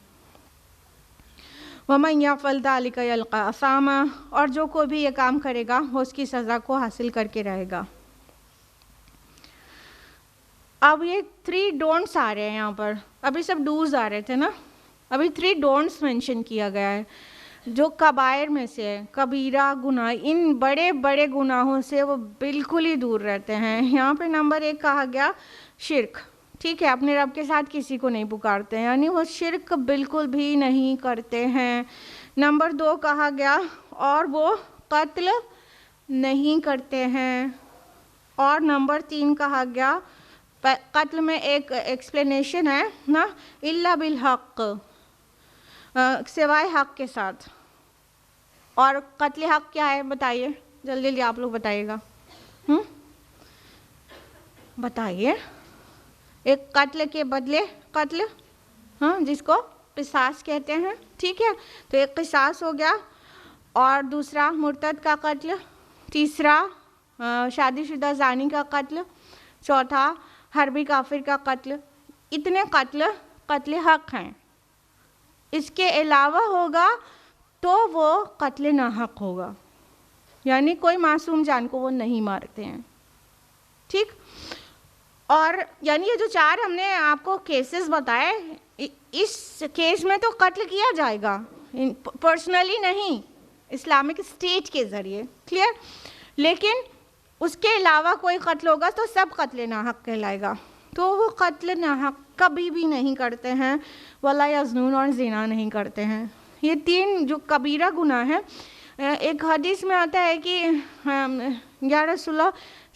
Speaker 2: وَمَن يَفْعَلْ ذَلِكَ يَلْقَ أَثَامًا. اور جو کوئی بھی یہ کام کرے گا وہ اس کی سزا کو حاصل کر کے رہے گا. اب یہ 3 ڈونٹس آ رہے ہیں یہاں پر. ابھی سب ڈوز آ رہے تھے نا, ابھی 3 ڈونٹس مینشن کیا گیا ہے جو کبائر میں سے ہے. کبیرہ گناہ, ان بڑے بڑے گناہوں سے وہ بالکل ہی دور رہتے ہیں. یہاں پہ نمبر 1 کہا گیا شرک. ٹھیک ہے, اپنے رب کے ساتھ کسی کو نہیں پکارتے ہیں, یعنی وہ شرک بالکل بھی نہیں کرتے ہیں. نمبر 2 کہا گیا اور وہ قتل نہیں کرتے ہیں. اور نمبر 3 کہا گیا, قتل میں ایک ایکسپلینیشن ہے نا, الا بالحق, سوائے حق کے ساتھ. اور قتل حق کیا ہے بتائیے جلدی جلدی, آپ لوگ بتائیے گا. بتائیے. ایک قتل کے بدلے قتل, ہاں, جس کو قصاص کہتے ہیں. ٹھیک ہے, تو ایک قصاص ہو گیا, اور دوسرا مرتد کا قتل, تیسرا شادی شدہ زانی کا قتل, چوتھا حربی کافر کا قتل. اتنے قتل حق ہیں. اس کے علاوہ ہوگا تو وہ قتل ناحق ہوگا, یعنی کوئی معصوم جان کو وہ نہیں مارتے ہیں. ٹھیک, اور یعنی یہ جو 4 ہم نے آپ کو کیسز بتائے, اس کیس میں تو قتل کیا جائے گا, پرسنلی نہیں, اسلامک اسٹیٹ کے ذریعے. کلیئر. لیکن اس کے علاوہ کوئی قتل ہوگا تو سب قتل ناحق کہلائے گا. تو وہ قتل ناحق کبھی بھی نہیں کرتے ہیں, ولا یزنون, اور زنا نہیں کرتے ہیں. یہ 3 جو کبیرہ گناہ ہیں. ایک حدیث میں آتا ہے کہ یا رسول اللہ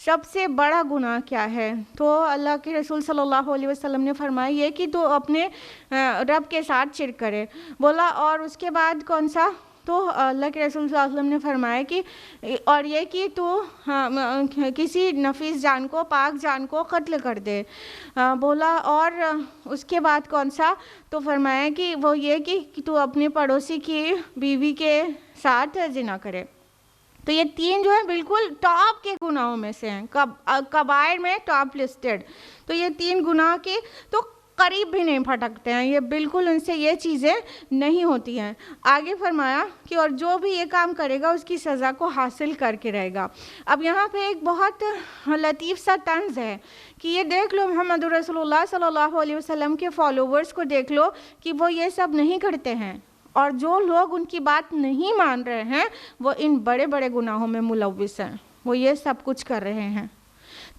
Speaker 2: سب سے بڑا گناہ کیا ہے؟ تو اللہ کے رسول صلی اللہ علیہ وسلم نے فرمایا یہ کہ تو اپنے رب کے ساتھ شرک کرے. بولا اور اس کے بعد کون سا؟ تو اللہ کے رسول صلی اللہ علیہ وسلم نے فرمایا کہ اور یہ کہ تو کسی نفیس جان کو, پاک جان کو قتل کر دے. بولا اور اس کے بعد کون سا؟ تو فرمایا کہ وہ یہ کہ تو اپنے پڑوسی کی بیوی کے ساتھ زنا کرے. تو یہ 3 جو ہے بالکل ٹاپ کے گناہوں میں سے ہیں, کبائر میں ٹاپ لسٹڈ. تو یہ 3 گناہ کے تو قریب بھی نہیں پھٹکتے ہیں, یہ بالکل ان سے یہ چیزیں نہیں ہوتی ہیں. آگے فرمایا کہ اور جو بھی یہ کام کرے گا اس کی سزا کو حاصل کر کے رہے گا. اب یہاں پہ ایک بہت لطیف سا طنز ہے کہ یہ دیکھ لو محمد رسول اللہ صلی اللہ علیہ وسلم کے فالوورز کو دیکھ لو کہ وہ یہ سب نہیں کرتے ہیں, اور جو لوگ ان کی بات نہیں مان رہے ہیں وہ ان بڑے بڑے گناہوں میں ملوث ہیں, وہ یہ سب کچھ کر رہے ہیں.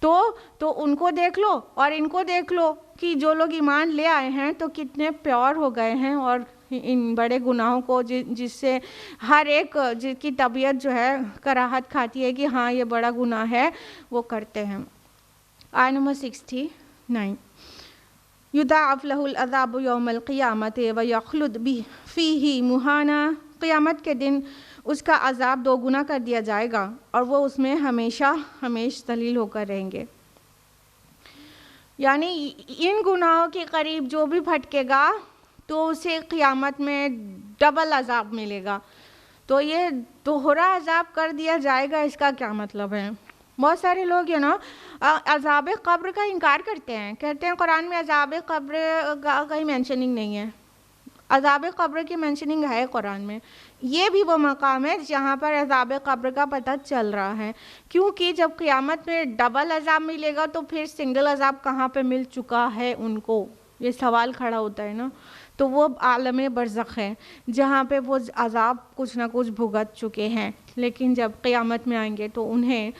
Speaker 2: تو ان کو دیکھ لو اور ان کو دیکھ لو کہ جو لوگ ایمان لے آئے ہیں تو کتنے پیور ہو گئے ہیں, اور ان بڑے گناہوں کو جس سے ہر ایک جس کی طبیعت جو ہے کراہت کھاتی ہے کہ ہاں یہ بڑا گناہ ہے, وہ کرتے ہیں. آیت نمبر 69, یضاعف لہ العذاب یوم القیامت ویخلد فیہ مہانا. قیامت کے دن اس کا عذاب 2 گنا کر دیا جائے گا اور وہ اس میں ہمیشہ ذلیل ہو کر رہیں گے. یعنی ان گناہوں کے قریب جو بھی بھٹکے گا تو اسے قیامت میں ڈبل عذاب ملے گا. تو یہ دوہرا عذاب کر دیا جائے گا, اس کا کیا مطلب ہے؟ بہت سارے لوگ نا عذاب قبر کا انکار کرتے ہیں, کہتے ہیں قرآن میں عذاب قبر کا کہیں مینشننگ نہیں ہے. عذاب قبر کی مینشننگ ہے قرآن میں. یہ بھی وہ مقام ہے جہاں پر عذاب قبر کا پتہ چل رہا ہے, کیونکہ جب قیامت میں ڈبل عذاب ملے گا تو پھر سنگل عذاب کہاں پہ مل چکا ہے ان کو, یہ سوال کھڑا ہوتا ہے نا. تو وہ عالم برزخ ہے جہاں پہ وہ عذاب کچھ نہ کچھ بھگت چکے ہیں, لیکن جب قیامت میں آئیں گے تو انہیں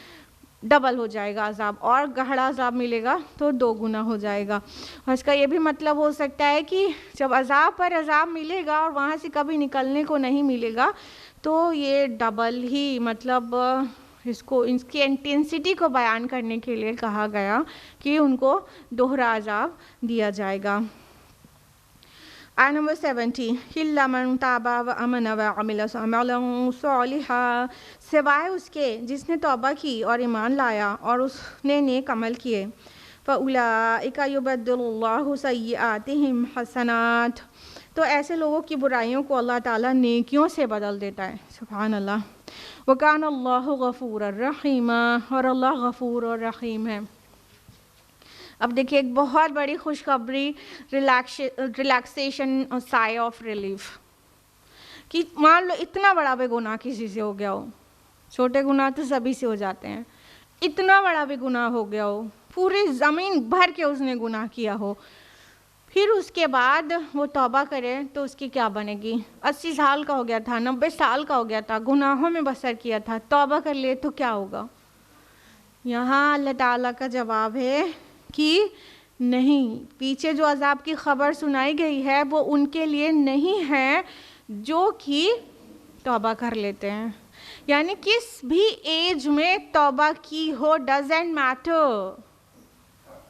Speaker 2: ڈبل ہو جائے گا عذاب, اور گہرا عذاب ملے گا تو 2 گنا ہو جائے گا. اور اس کا یہ بھی مطلب ہو سکتا ہے کہ جب عذاب پر عذاب ملے گا اور وہاں سے کبھی نکلنے کو نہیں ملے گا تو یہ ڈبل ہی, مطلب اس کی انٹینسٹی کو بیان کرنے کے لیے کہا گیا کہ ان کو دوہرا عذاب دیا جائے گا. آیت نمبر 70, الا من تاب وآمن وعمل عملا صالحا. سوائے اس کے جس نے توبہ کی اور ایمان لایا اور اس نے نیک عمل کیے. فاولئک یبدل اللہ سیئاتہم حسنات. تو ایسے لوگوں کی برائیوں کو اللہ تعالیٰ نیکیوں سے بدل دیتا ہے. سبحان اللہ. وکان اللہ غفور الرحیم, اور اللہ غفور اور رحیم ہے. اب دیکھیے ایک بہت بڑی خوشخبری, ریلیکسیشن اور سائے آف ریلیف. کہ مان لو اتنا بڑا بھی گناہ کسی سے ہو گیا ہو, چھوٹے گناہ تو سبھی سے ہو جاتے ہیں, اتنا بڑا بھی گناہ ہو گیا ہو پوری زمین بھر کے اس نے گناہ کیا ہو، پھر اس کے بعد وہ توبہ کرے تو اس کی کیا بنے گی؟ 80 سال کا ہو گیا تھا، 90 سال کا ہو گیا تھا، گناہوں میں بسر کیا تھا، توبہ کر لے تو کیا ہوگا؟ یہاں اللہ تعالیٰ کا جواب ہے کہ نہیں، پیچھے جو عذاب کی خبر سنائی گئی ہے وہ ان کے لیے نہیں ہے جو کہ توبہ کر لیتے ہیں. یعنی کس بھی ایج میں توبہ کی ہو، ڈزنٹ میٹر،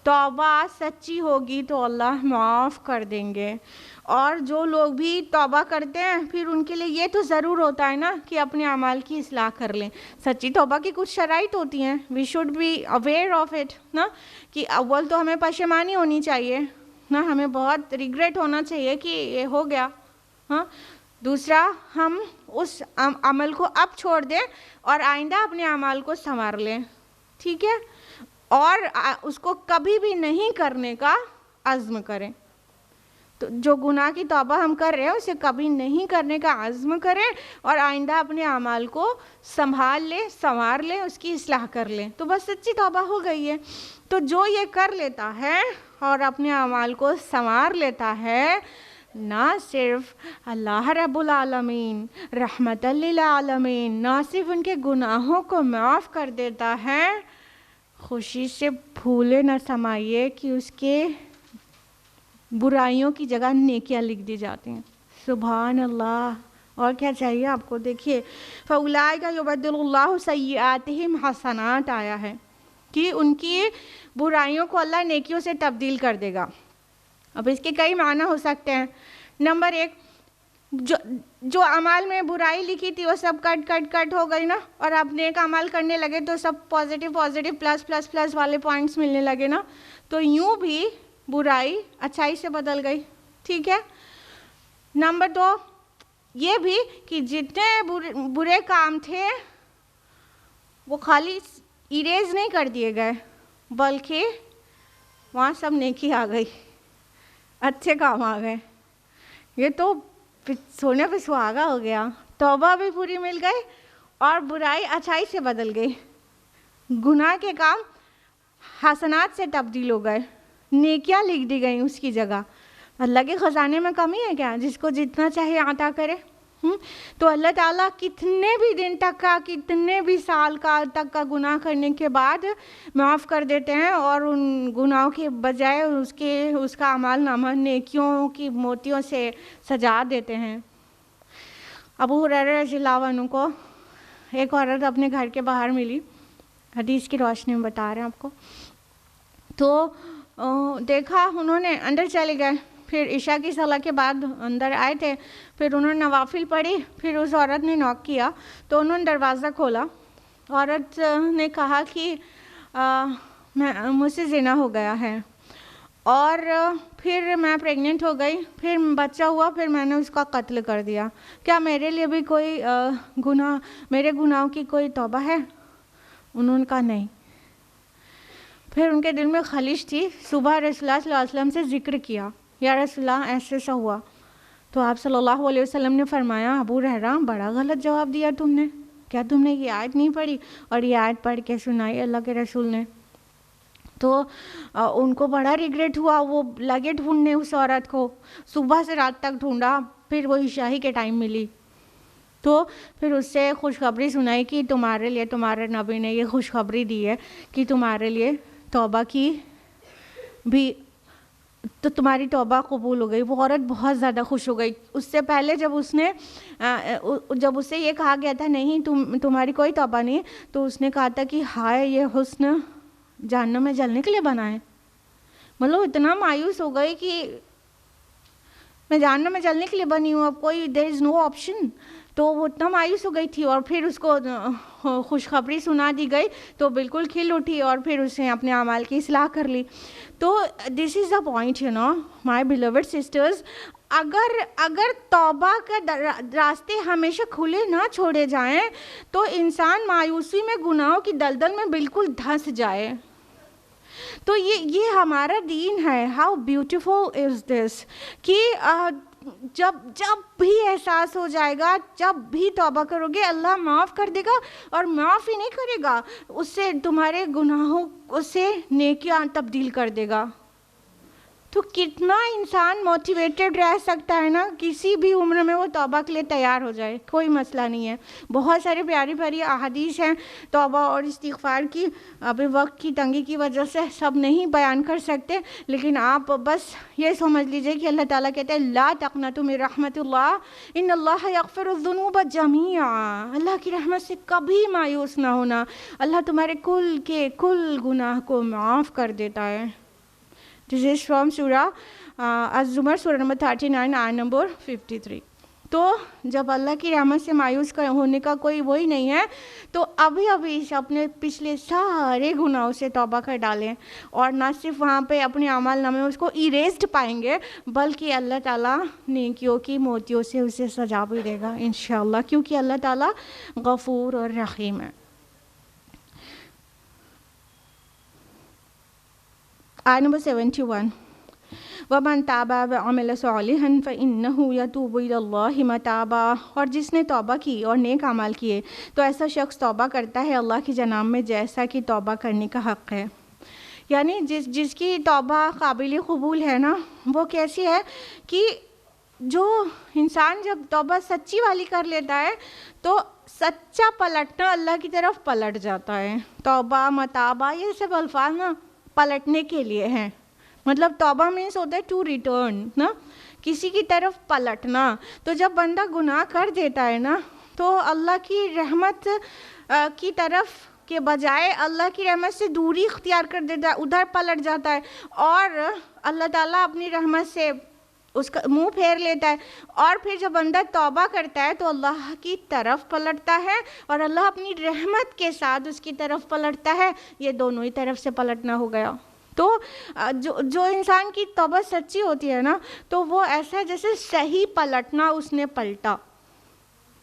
Speaker 2: توبہ سچی ہوگی تو اللہ معاف کر دیں گے. اور جو لوگ بھی توبہ کرتے ہیں پھر ان کے لیے یہ تو ضرور ہوتا ہے نا کہ اپنے اعمال کی اصلاح کر لیں. سچی توبہ کی کچھ شرائط ہوتی ہیں، we should be aware of it نا، کہ اول تو ہمیں پشیمانی ہونی چاہیے نا، ہمیں بہت ریگریٹ ہونا چاہیے کہ یہ ہو گیا. ہاں، دوسرا ہم اس عمل کو اب چھوڑ دیں اور آئندہ اپنے اعمال کو سنوار لیں، ٹھیک ہے، اور اس کو کبھی بھی نہیں کرنے کا عزم کریں. تو جو گناہ کی توبہ ہم کر رہے ہیں اسے کبھی نہیں کرنے کا عزم کریں اور آئندہ اپنے اعمال کو سنبھال لیں، سنوار لیں، اس کی اصلاح کر لیں، تو بس سچی توبہ ہو گئی ہے. تو جو یہ کر لیتا ہے اور اپنے اعمال کو سنوار لیتا ہے، نہ صرف اللہ رب العالمین رحمت للعالمین نہ صرف ان کے گناہوں کو معاف کر دیتا ہے، خوشی سے بھولے نہ سمائیے کہ اس کے برائیوں کی جگہ نیکیاں لکھ دی جاتی ہیں. سبحان اللہ. اور کیا چاہیے آپ کو؟ دیکھیے فَأُولَٰئِکَ يُبَدِّلُ اللَّهُ سَیِّئَاتِهِمْ حَسَنَاتٍ آیا ہے کہ ان کی برائیوں کو اللہ نیکیوں سے تبدیل کر دے گا. اب اس کے کئی معنی ہو سکتے ہیں. نمبر ایک، جو اعمال میں برائی لکھی تھی وہ سب کٹ ہو گئی نا، اور آپ نیک اعمال کرنے لگے تو سب پازیٹیو پلس والے پوائنٹس ملنے لگے نا، تو یوں بھی برائی اچھائی سے بدل گئی. ٹھیک ہے. نمبر دو یہ بھی کہ جتنے برے کام تھے وہ خالی ایریز نہیں کر دیے گئے بلکہ وہاں سب نیکی آ گئی، اچھے کام آ گئے. یہ تو سونے پہ سہاگا ہو گیا. توبہ بھی پوری مل گئی اور برائی اچھائی سے بدل گئی. گناہ کے کام حسنات سے تبدیل ہو گئے، نیکیاں لکھ دی گئیں اس کی جگہ. اللہ کے خزانے میں کمی ہے کیا؟ جس کو جتنا چاہے عطا کرے. تو اللہ تعالیٰ کتنے بھی دن تک کا، کتنے بھی سال تک کا گناہ کرنے کے بعد معاف کر دیتے ہیں اور ان گناہوں کے بجائے اس کا اعمال نامہ نیکیوں کی موتیوں سے سجا دیتے ہیں. ابو ہریرہ رضی اللہ عنہ کو ایک عورت اپنے گھر کے باہر ملی، حدیث کی روشنی میں بتا رہے ہیں آپ کو. تو دیکھا، انہوں نے اندر چلے گئے، پھر عشاء کی صلاح کے بعد اندر آئے تھے، پھر انہوں نے نوافل پڑھی، پھر اس عورت نے نوک کیا تو انہوں نے دروازہ کھولا. عورت نے کہا کہ مجھ سے زنا ہو گیا ہے اور پھر میں پریگننٹ ہو گئی، پھر بچہ ہوا، پھر میں نے اس کا قتل کر دیا. کیا میرے لیے بھی کوئی میرے گناہوں کی کوئی توبہ ہے؟ انہوں نے کہا نہیں. پھر ان کے دل میں خلش تھی. صبح رسول اللہ صلی اللہ علیہ وسلم سے ذکر کیا، یا رسول اللہ ایسے ایسا ہوا. تو آپ صلی اللہ علیہ وسلم نے فرمایا، ابو ہریرہ بڑا غلط جواب دیا تم نے. کیا تم نے یہ آیت نہیں پڑھی؟ اور یہ آیت پڑھ کے سنائی اللہ کے رسول نے. تو ان کو بڑا ریگریٹ ہوا. وہ لگے ڈھونڈنے اس عورت کو، صبح سے رات تک ڈھونڈا، پھر وہ عشاء کے ٹائم ملی. تو پھر اس سے خوشخبری سنائی کہ تمہارے لیے تمہارے نبی نے یہ خوشخبری دی ہے کہ تمہارے لیے توبہ کی بھی، تو تمہاری توبہ قبول ہو گئی. وہ عورت بہت زیادہ خوش ہو گئی. اس سے پہلے جب اس سے یہ کہا گیا تھا نہیں تمہاری کوئی توبہ نہیں، تو اس نے کہا تھا کہ ہائے یہ حسن جہنم میں جلنے کے لیے بنا ہے. مطلب اتنا مایوس ہو گئی کہ میں جہنم میں جلنے کے لیے بنی ہوں، اب کوئی دیر از نو آپشن. تو وہ اتنا مایوس ہو گئی تھی، اور پھر اس کو خوشخبری سنا دی گئی تو بالکل کھل اٹھی اور پھر اس نے اپنے اعمال کی اصلاح کر لی. تو دس از دا پوائنٹ مائی بیلوڈ سسٹرز. اگر توبہ کے راستے ہمیشہ کھلے نہ چھوڑے جائیں تو انسان مایوسی میں گناہوں کی دلدل میں بالکل دھنس جائے. تو یہ ہمارا دین ہے. ہاؤ بیوٹیفل از دس کہ جب بھی احساس ہو جائے گا، جب بھی توبہ کرو گے اللہ معاف کر دے گا، اور معاف ہی نہیں کرے گا، اس سے تمہارے گناہوں سے نیکیاں تبدیل کر دے گا۔ تو کتنا انسان موٹیویٹڈ رہ سکتا ہے نا، کسی بھی عمر میں وہ توبہ کے لیے تیار ہو جائے، کوئی مسئلہ نہیں ہے۔ بہت سارے پیاری پیاری احادیث ہیں توبہ اور استغفار کی، ابھی وقت کی تنگی کی وجہ سے سب نہیں بیان کر سکتے، لیکن آپ بس یہ سمجھ لیجئے کہ اللہ تعالیٰ کہتے ہیں لا تقنطوا من رحمت اللہ ان اللہ یغفر الذنوب جمیعا، اللہ کی رحمت سے کبھی مایوس نہ ہونا، اللہ تمہارے کل گناہ کو معاف کر دیتا ہے۔ This is from Surah Az-Zumar, Surah number 39, ayah number 53. تو جب اللہ کی رحمت سے مایوس ہونے کا کوئی وہی نہیں ہے تو ابھی اپنے پچھلے سارے گناہوں سے توبہ کر ڈالیں، اور نہ صرف وہاں پہ اپنے اعمال نامے اس کو ایریزڈ پائیں گے، بلکہ اللہ تعالیٰ نیکیوں کی موتیوں سے اسے سجا بھی دے گا انشاءاللہ، کیونکہ اللہ تعالیٰ غفور اور رحیم ہے۔ آیت نمبر 71 وَمَنْ تَابَ وَعَمِلَ صَالِحًا فَإِنَّهُ يَتُوبُ إِلَى اللَّهِ مَتَابًا، اور جس نے توبہ کی اور نیک اعمال کیے تو ایسا شخص توبہ کرتا ہے اللہ کی جناب میں جیسا کہ توبہ کرنے کا حق ہے۔ یعنی جس کی توبہ قابل قبول ہے نا، وہ کیسی ہے کہ جو انسان جب توبہ سچی والی کر لیتا ہے تو سچا پلٹنا اللہ کی طرف پلٹ جاتا ہے۔ توبہ متابہ یہ سب الفاظ نا پلٹنے کے لیے ہیں، مطلب توبہ مینس ہوتا ہے ٹو ریٹرن نا، کسی کی طرف پلٹنا۔ تو جب بندہ گناہ کر دیتا ہے نا تو اللہ کی رحمت کی طرف کے بجائے اللہ کی رحمت سے دوری اختیار کر دیتا ہے، ادھر پلٹ جاتا ہے، اور اللہ تعالیٰ اپنی رحمت سے اس کا منہ پھیر لیتا ہے، اور پھر جب بندہ توبہ کرتا ہے تو اللہ کی طرف پلٹتا ہے اور اللہ اپنی رحمت کے ساتھ اس کی طرف پلٹتا ہے، یہ دونوں ہی طرف سے پلٹنا ہو گیا۔ تو جو انسان کی توبہ سچی ہوتی ہے نا تو وہ ایسا ہے جیسے صحیح پلٹنا اس نے پلٹا۔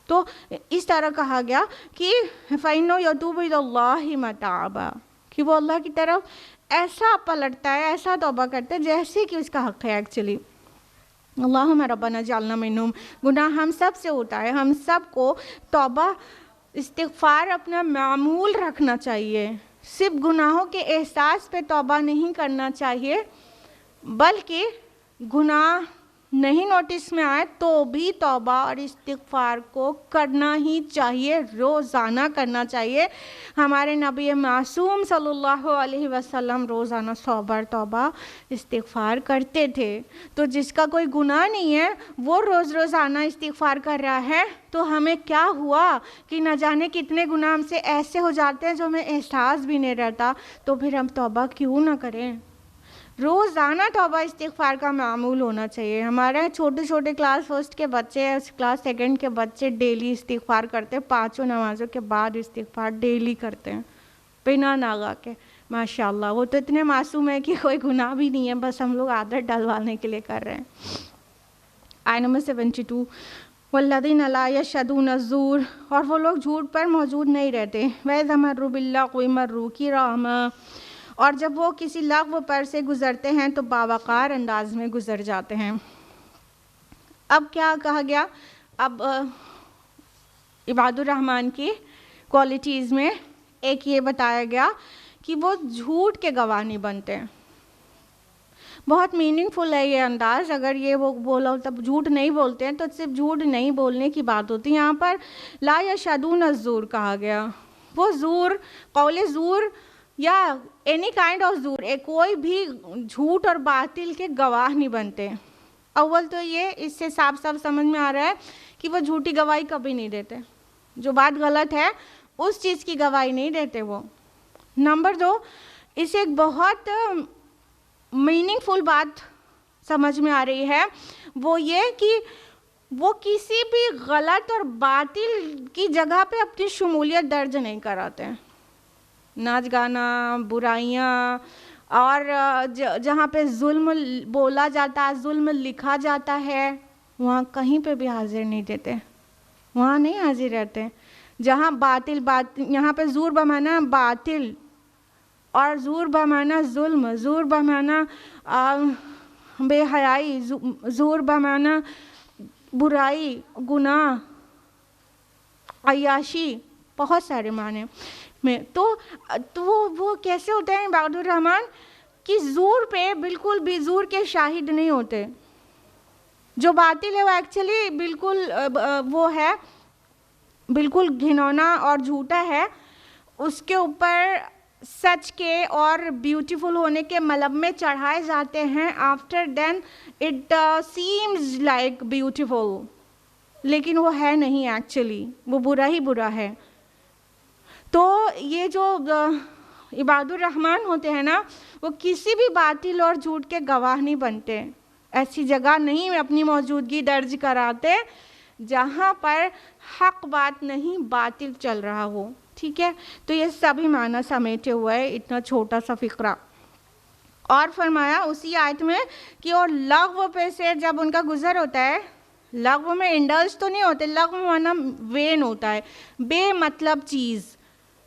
Speaker 2: تو اس طرح کہا گیا کہ فَإِنَّهُ يَتُوبُ إِلَى اللَّهِ مَتَابًا، کہ وہ اللہ کی طرف ایسا پلٹتا ہے، ایسا توبہ کرتا ہے جیسے کہ اس کا حق ہے ایکچولی۔ اللہم ربنا جعلنا منہم، گناہ ہم سب سے ہوتا ہے، ہم سب کو توبہ استغفار اپنا معمول رکھنا چاہیے، صرف گناہوں کے احساس پہ توبہ نہیں کرنا چاہیے، بلکہ گناہ نہیں نوٹس میں آئے تو بھی توبہ اور استغفار کو کرنا ہی چاہیے، روزانہ کرنا چاہیے۔ ہمارے نبی معصوم صلی اللہ علیہ وسلم روزانہ 100 بار توبہ استغفار کرتے تھے۔ تو جس کا کوئی گناہ نہیں ہے وہ روزانہ استغفار کر رہا ہے، تو ہمیں کیا ہوا کہ نہ جانے کتنے گناہ ہم سے ایسے ہو جاتے ہیں جو ہمیں احساس بھی نہیں رہتا، تو پھر ہم توبہ کیوں نہ کریں؟ روزانہ توبہ استغفار کا معمول ہونا چاہیے۔ ہمارے چھوٹے چھوٹے کلاس فرسٹ کے بچے، کلاس سیکنڈ کے بچے ڈیلی استغفار کرتے ہیں، 5 نمازوں کے بعد استغفار ڈیلی کرتے ہیں بنا ناغا کے، ماشاءاللہ۔ وہ تو اتنے معصوم ہیں کہ کوئی گناہ بھی نہیں ہے، بس ہم لوگ عادت ڈلوانے کے لیے کر رہے ہیں۔ آیت نمبر 72 والذین لا یشہدون الزور، اور وہ لوگ جھوٹ پر موجود نہیں رہتے، وَإِذَا مَرُّوا بِاللَّغْوِ مَرُّوا کِرَامًا، اور جب وہ کسی لغو پر سے گزرتے ہیں تو باوقار انداز میں گزر جاتے ہیں۔ اب کیا کہا گیا؟ اب عباد الرحمن کی کوالٹیز میں ایک یہ بتایا گیا کہ وہ جھوٹ کے گواہ نہیں بنتے۔ بہت میننگ فل ہے یہ انداز، اگر یہ وہ بولا تب جھوٹ نہیں بولتے ہیں تو صرف جھوٹ نہیں بولنے کی بات ہوتی ہے۔ یہاں پر لا یشہدون الزور کہا گیا، وہ زور، قول زور یا اینی کائنڈ آف زور، کوئی بھی جھوٹ اور باطل کے گواہ نہیں بنتے۔ اول تو یہ اس سے صاف صاف سمجھ میں آ رہا ہے کہ وہ جھوٹی گواہی کبھی نہیں دیتے، جو بات غلط ہے اس چیز کی گواہی نہیں دیتے وہ۔ نمبر 2، اس سے ایک بہت میننگ فل بات سمجھ میں آ رہی ہے، وہ یہ کہ وہ کسی بھی غلط اور باطل کی جگہ پہ اپنی شمولیت درج نہیں کراتے ہیں۔ ناچ گانا، برائیاں، اور جہاں پہ ظلم بولا جاتا ہے، ظلم لکھا جاتا ہے، وہاں کہیں پہ بھی حاضر نہیں دیتے، وہاں نہیں حاضر رہتے۔ جہاں باطل یہاں پہ زور بمانا باطل، اور زور بمانا ظلم، زور بمانا بے حیائی، زور بمانا برائی, گناہ, عیاشی, بہت سارے معنی میں. تو وہ کیسے ہوتے ہیں عباد الرحمن کہ زور پہ بالکل بھی زور کے شاہد نہیں ہوتے. جو باطل ہے وہ ایکچولی بالکل وہ ہے, بالکل گھنونا اور جھوٹا ہے. اس کے اوپر سچ کے اور بیوٹیفل ہونے کے ملبے چڑھائے جاتے ہیں. After then it seems like beautiful, لیکن وہ ہے نہیں ایکچولی, وہ برا ہی برا ہے. تو یہ جو عباد الرحمن ہوتے ہیں نا, وہ کسی بھی باطل اور جھوٹ کے گواہ نہیں بنتے. ایسی جگہ نہیں اپنی موجودگی درج کراتے جہاں پر حق بات نہیں باطل چل رہا ہو. ٹھیک ہے, تو یہ سبھی معنی سمیٹے ہوئے ہے اتنا چھوٹا سا فقرہ. اور فرمایا اسی آیت میں کہ اور لغو پہ سے جب ان کا گزر ہوتا ہے, لغو میں انڈلج تو نہیں ہوتے, لغو معنی وین ہوتا ہے, بے مطلب چیز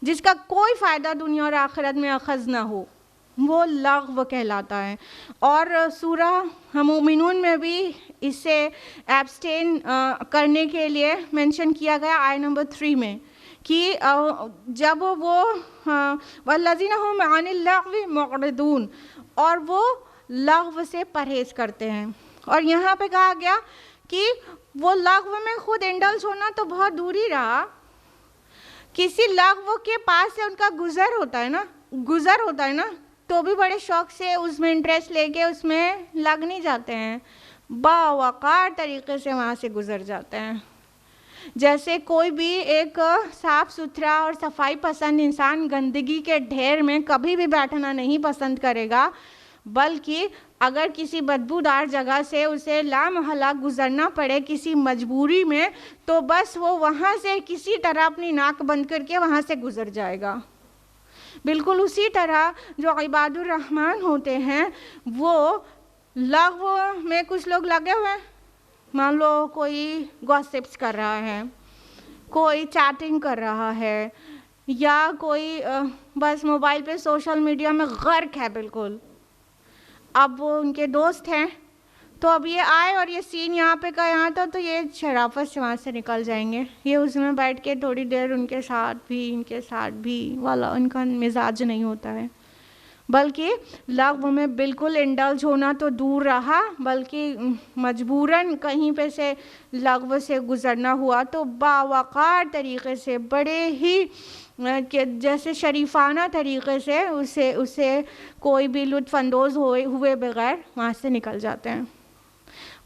Speaker 2: جس کا کوئی فائدہ دنیا اور آخرت میں اخذ نہ ہو, وہ لغو کہلاتا ہے. اور سورہ مومنون میں بھی اسے ایبسٹین کرنے کے لیے مینشن کیا گیا آیت نمبر 3 میں کہ جب وہ والذین هم عن اللغو معرضون, اور وہ لغو سے پرہیز کرتے ہیں. اور یہاں پہ کہا گیا کہ وہ لغو میں خود انڈلج ہونا تو بہت دور ہی رہا, کسی لغو کے پاس سے ان کا گزر ہوتا ہے نا تو بھی بڑے شوق سے اس میں انٹرسٹ لے کے اس میں لگ نہیں جاتے ہیں, باوقار طریقے سے وہاں سے گزر جاتے ہیں. جیسے کوئی بھی ایک صاف ستھرا اور صفائی پسند انسان گندگی کے ڈھیر میں کبھی بھی بیٹھنا نہیں پسند کرے گا, بلکہ اگر کسی بدبودار جگہ سے اسے لامحالہ گزرنا پڑے کسی مجبوری میں, تو بس وہ وہاں سے کسی طرح اپنی ناک بند کر کے وہاں سے گزر جائے گا. بالکل اسی طرح جو عباد الرحمن ہوتے ہیں وہ لغو میں کچھ لوگ لگے ہوئے ہیں. مان لو کوئی گوسپس کر رہا ہے, کوئی چیٹنگ کر رہا ہے, یا کوئی بس موبائل پہ سوشل میڈیا میں غرق ہے بالکل. اب وہ ان کے دوست ہیں تو اب یہ آئے اور یہ سین یہاں پہ کا یہاں تھا, تو یہ شرافت سے وہاں سے نکل جائیں گے. یہ اس میں بیٹھ کے تھوڑی دیر ان کے ساتھ بھی والا ان کا مزاج نہیں ہوتا ہے. بلکہ لغو میں بالکل انڈلج ہونا تو دور رہا, بلکہ مجبوراً کہیں پہ سے لغو سے گزرنا ہوا تو باوقار طریقے سے بڑے ہی جیسے شریفانہ طریقے سے اسے کوئی بھی لطف اندوز ہوئے بغیر وہاں سے نکل جاتے ہیں.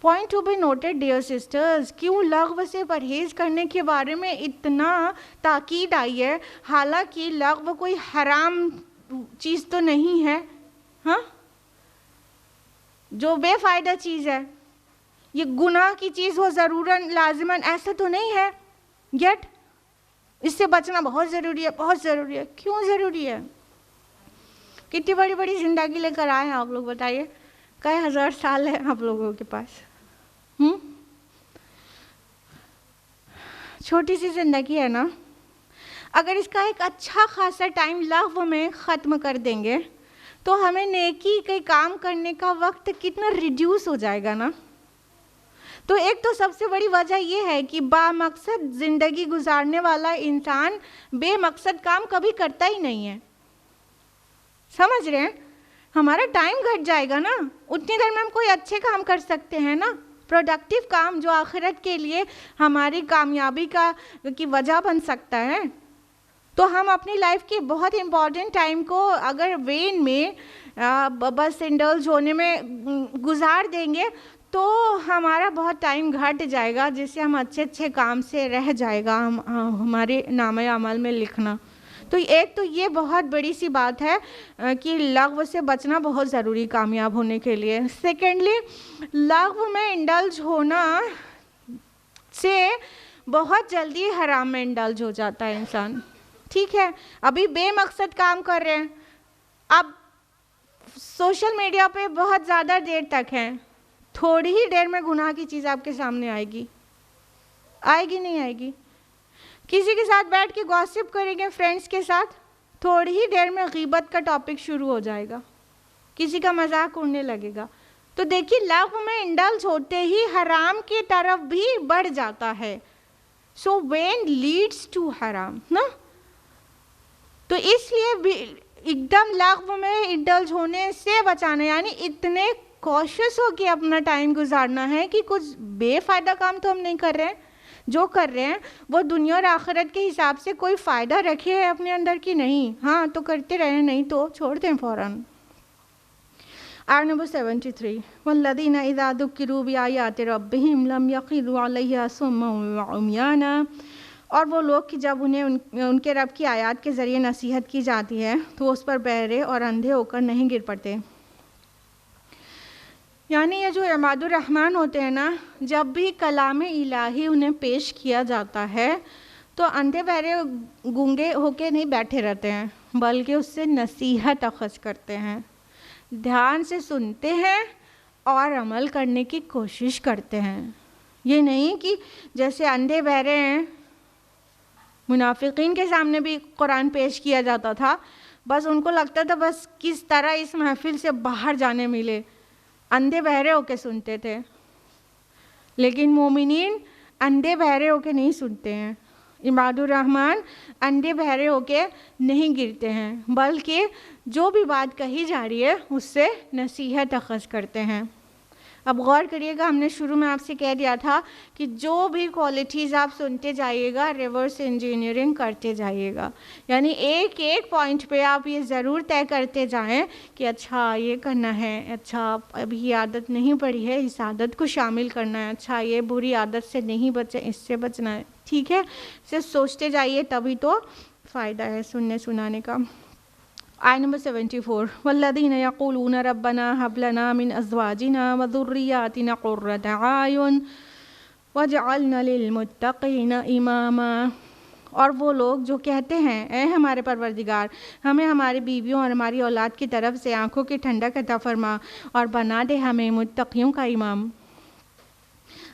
Speaker 2: Point to be noted dear sisters, کیوں لغو سے پرہیز کرنے کے بارے میں اتنا تاکید آئی ہے, حالانکہ لغو کوئی حرام چیز تو نہیں ہے, ہاں, جو بے فائدہ چیز ہے, یہ گناہ کی چیز ہو ضروراً لازماً ایسا تو نہیں ہے. یٹ اس سے بچنا بہت ضروری ہے, بہت ضروری ہے. کیوں ضروری ہے؟ کتنی بڑی بڑی زندگی لے کر آئے ہیں آپ لوگ, بتائیے کئی ہزار سال ہے آپ لوگوں کے پاس. چھوٹی سی زندگی ہے نا, اگر اس کا ایک اچھا خاصا ٹائم لغو میں ختم کر دیں گے تو ہمیں نیکی کے کام کرنے کا وقت کتنا ریڈیوس ہو جائے گا نا. تو ایک تو سب سے بڑی وجہ یہ ہے کہ با مقصد زندگی گزارنے والا انسان بے مقصد کام کبھی کرتا ہی نہیں ہے. سمجھ رہے ہیں؟ ہمارا ٹائم گھٹ جائے گا نا, اتنی دیر میں ہم کوئی اچھے کام کر سکتے ہیں نا, پروڈکٹیو کام جو آخرت کے لیے ہماری کامیابی کی وجہ بن سکتا ہے. تو ہم اپنی لائف کی بہت امپورٹنٹ ٹائم کو اگر وین میں بس انڈلج ہونے میں گزار دیں گے تو ہمارا بہت ٹائم گھٹ جائے گا, جس سے ہم اچھے کام سے رہ جائے گا ہمارے نامہ عمل میں لکھنا. تو ایک تو یہ بہت بڑی سی بات ہے کہ لغو سے بچنا بہت ضروری کامیاب ہونے کے لیے. سیکنڈلی, لغو میں انڈلج ہونا سے بہت جلدی حرام میں انڈلج ہو جاتا ہے انسان. ٹھیک ہے, ابھی بے مقصد کام کر رہے ہیں, اب سوشل میڈیا پہ بہت زیادہ دیر تک ہیں, تھوڑی ہی دیر میں گناہ کی چیز آپ کے سامنے آئے گی نہیں آئے گی. کسی کے ساتھ بیٹھ کے گوسپ کریں گے فرینڈس کے ساتھ, تھوڑی ہی دیر میں غیبت کا ٹاپک شروع ہو جائے گا, کسی کا مذاق اڑنے لگے گا. تو دیکھیے لغو میں انڈلج ہوتے ہی حرام کی طرف بھی بڑھ جاتا ہے. سو وین لیڈس ٹو حرام نا. تو اس لیے ایک دم لغو میں انڈلج ہونے سے بچانا، یعنی اتنے کوشش ہو کے اپنا ٹائم گزارنا ہے کہ کچھ بے فائدہ کام تو ہم نہیں کر رہے ہیں. جو کر رہے ہیں وہ دنیا اور آخرت کے حساب سے کوئی فائدہ رکھے ہے اپنے اندر کی نہیں. ہاں تو کرتے رہیں، نہیں تو چھوڑ دیں فوراً. آیت نمبر 73 والذین اذا ذکروا بآیات ربہم لم یخروا علیہا صما وعمیانا. اور وہ لوگ کہ جب انہیں ان کے رب کی آیات کے ذریعے نصیحت کی جاتی ہے تو اس پر بہرے اور اندھے ہو کر نہیں گر پڑتے. یعنی یہ جو عباد الرحمن ہوتے ہیں نا، جب بھی کلام الہی انہیں پیش کیا جاتا ہے تو اندھے بہرے گونگے ہو کے نہیں بیٹھے رہتے ہیں، بلکہ اس سے نصیحت اخذ کرتے ہیں، دھیان سے سنتے ہیں اور عمل کرنے کی کوشش کرتے ہیں. یہ نہیں کہ جیسے اندھے بہرے ہیں، منافقین کے سامنے بھی قرآن پیش کیا جاتا تھا، بس ان کو لگتا تھا بس کس طرح اس محفل سے باہر جانے ملے، اندھے بہرے ہو کے سنتے تھے. لیکن مومنین اندھے بہرے ہو کے نہیں سنتے ہیں، عباد الرحمن اندھے بہرے ہو کے نہیں گرتے ہیں، بلکہ جو بھی بات کہی جا رہی ہے اس سے نصیحت اخذ کرتے ہیں. اب غور کریے گا، ہم نے شروع میں آپ سے کہہ دیا تھا کہ جو بھی کوالٹیز آپ سنتے جائیے گا ریورس انجینئرنگ کرتے جائیے گا. یعنی ایک ایک پوائنٹ پہ آپ یہ ضرور طے کرتے جائیں کہ اچھا یہ کرنا ہے، اچھا ابھی یہ عادت نہیں پڑی ہے، اس عادت کو شامل کرنا ہے، اچھا یہ بری عادت سے نہیں بچے، اس سے بچنا ہے. ٹھیک ہے، صرف سوچتے جائیے تبھی تو فائدہ ہے سننے سنانے کا. آیت نمبر 74 والذین یقولون ربنا هب لنا من ازواجنا وذریاتنا قرۃ اعین واجعلنا للمتقین اماما. اور وہ لوگ جو کہتے ہیں اے ہمارے پروردگار، ہمیں ہماری بیویوں اور ہماری اولاد کی طرف سے آنکھوں کی ٹھنڈک عطا فرما اور بنا دے ہمیں متقیوں کا امام.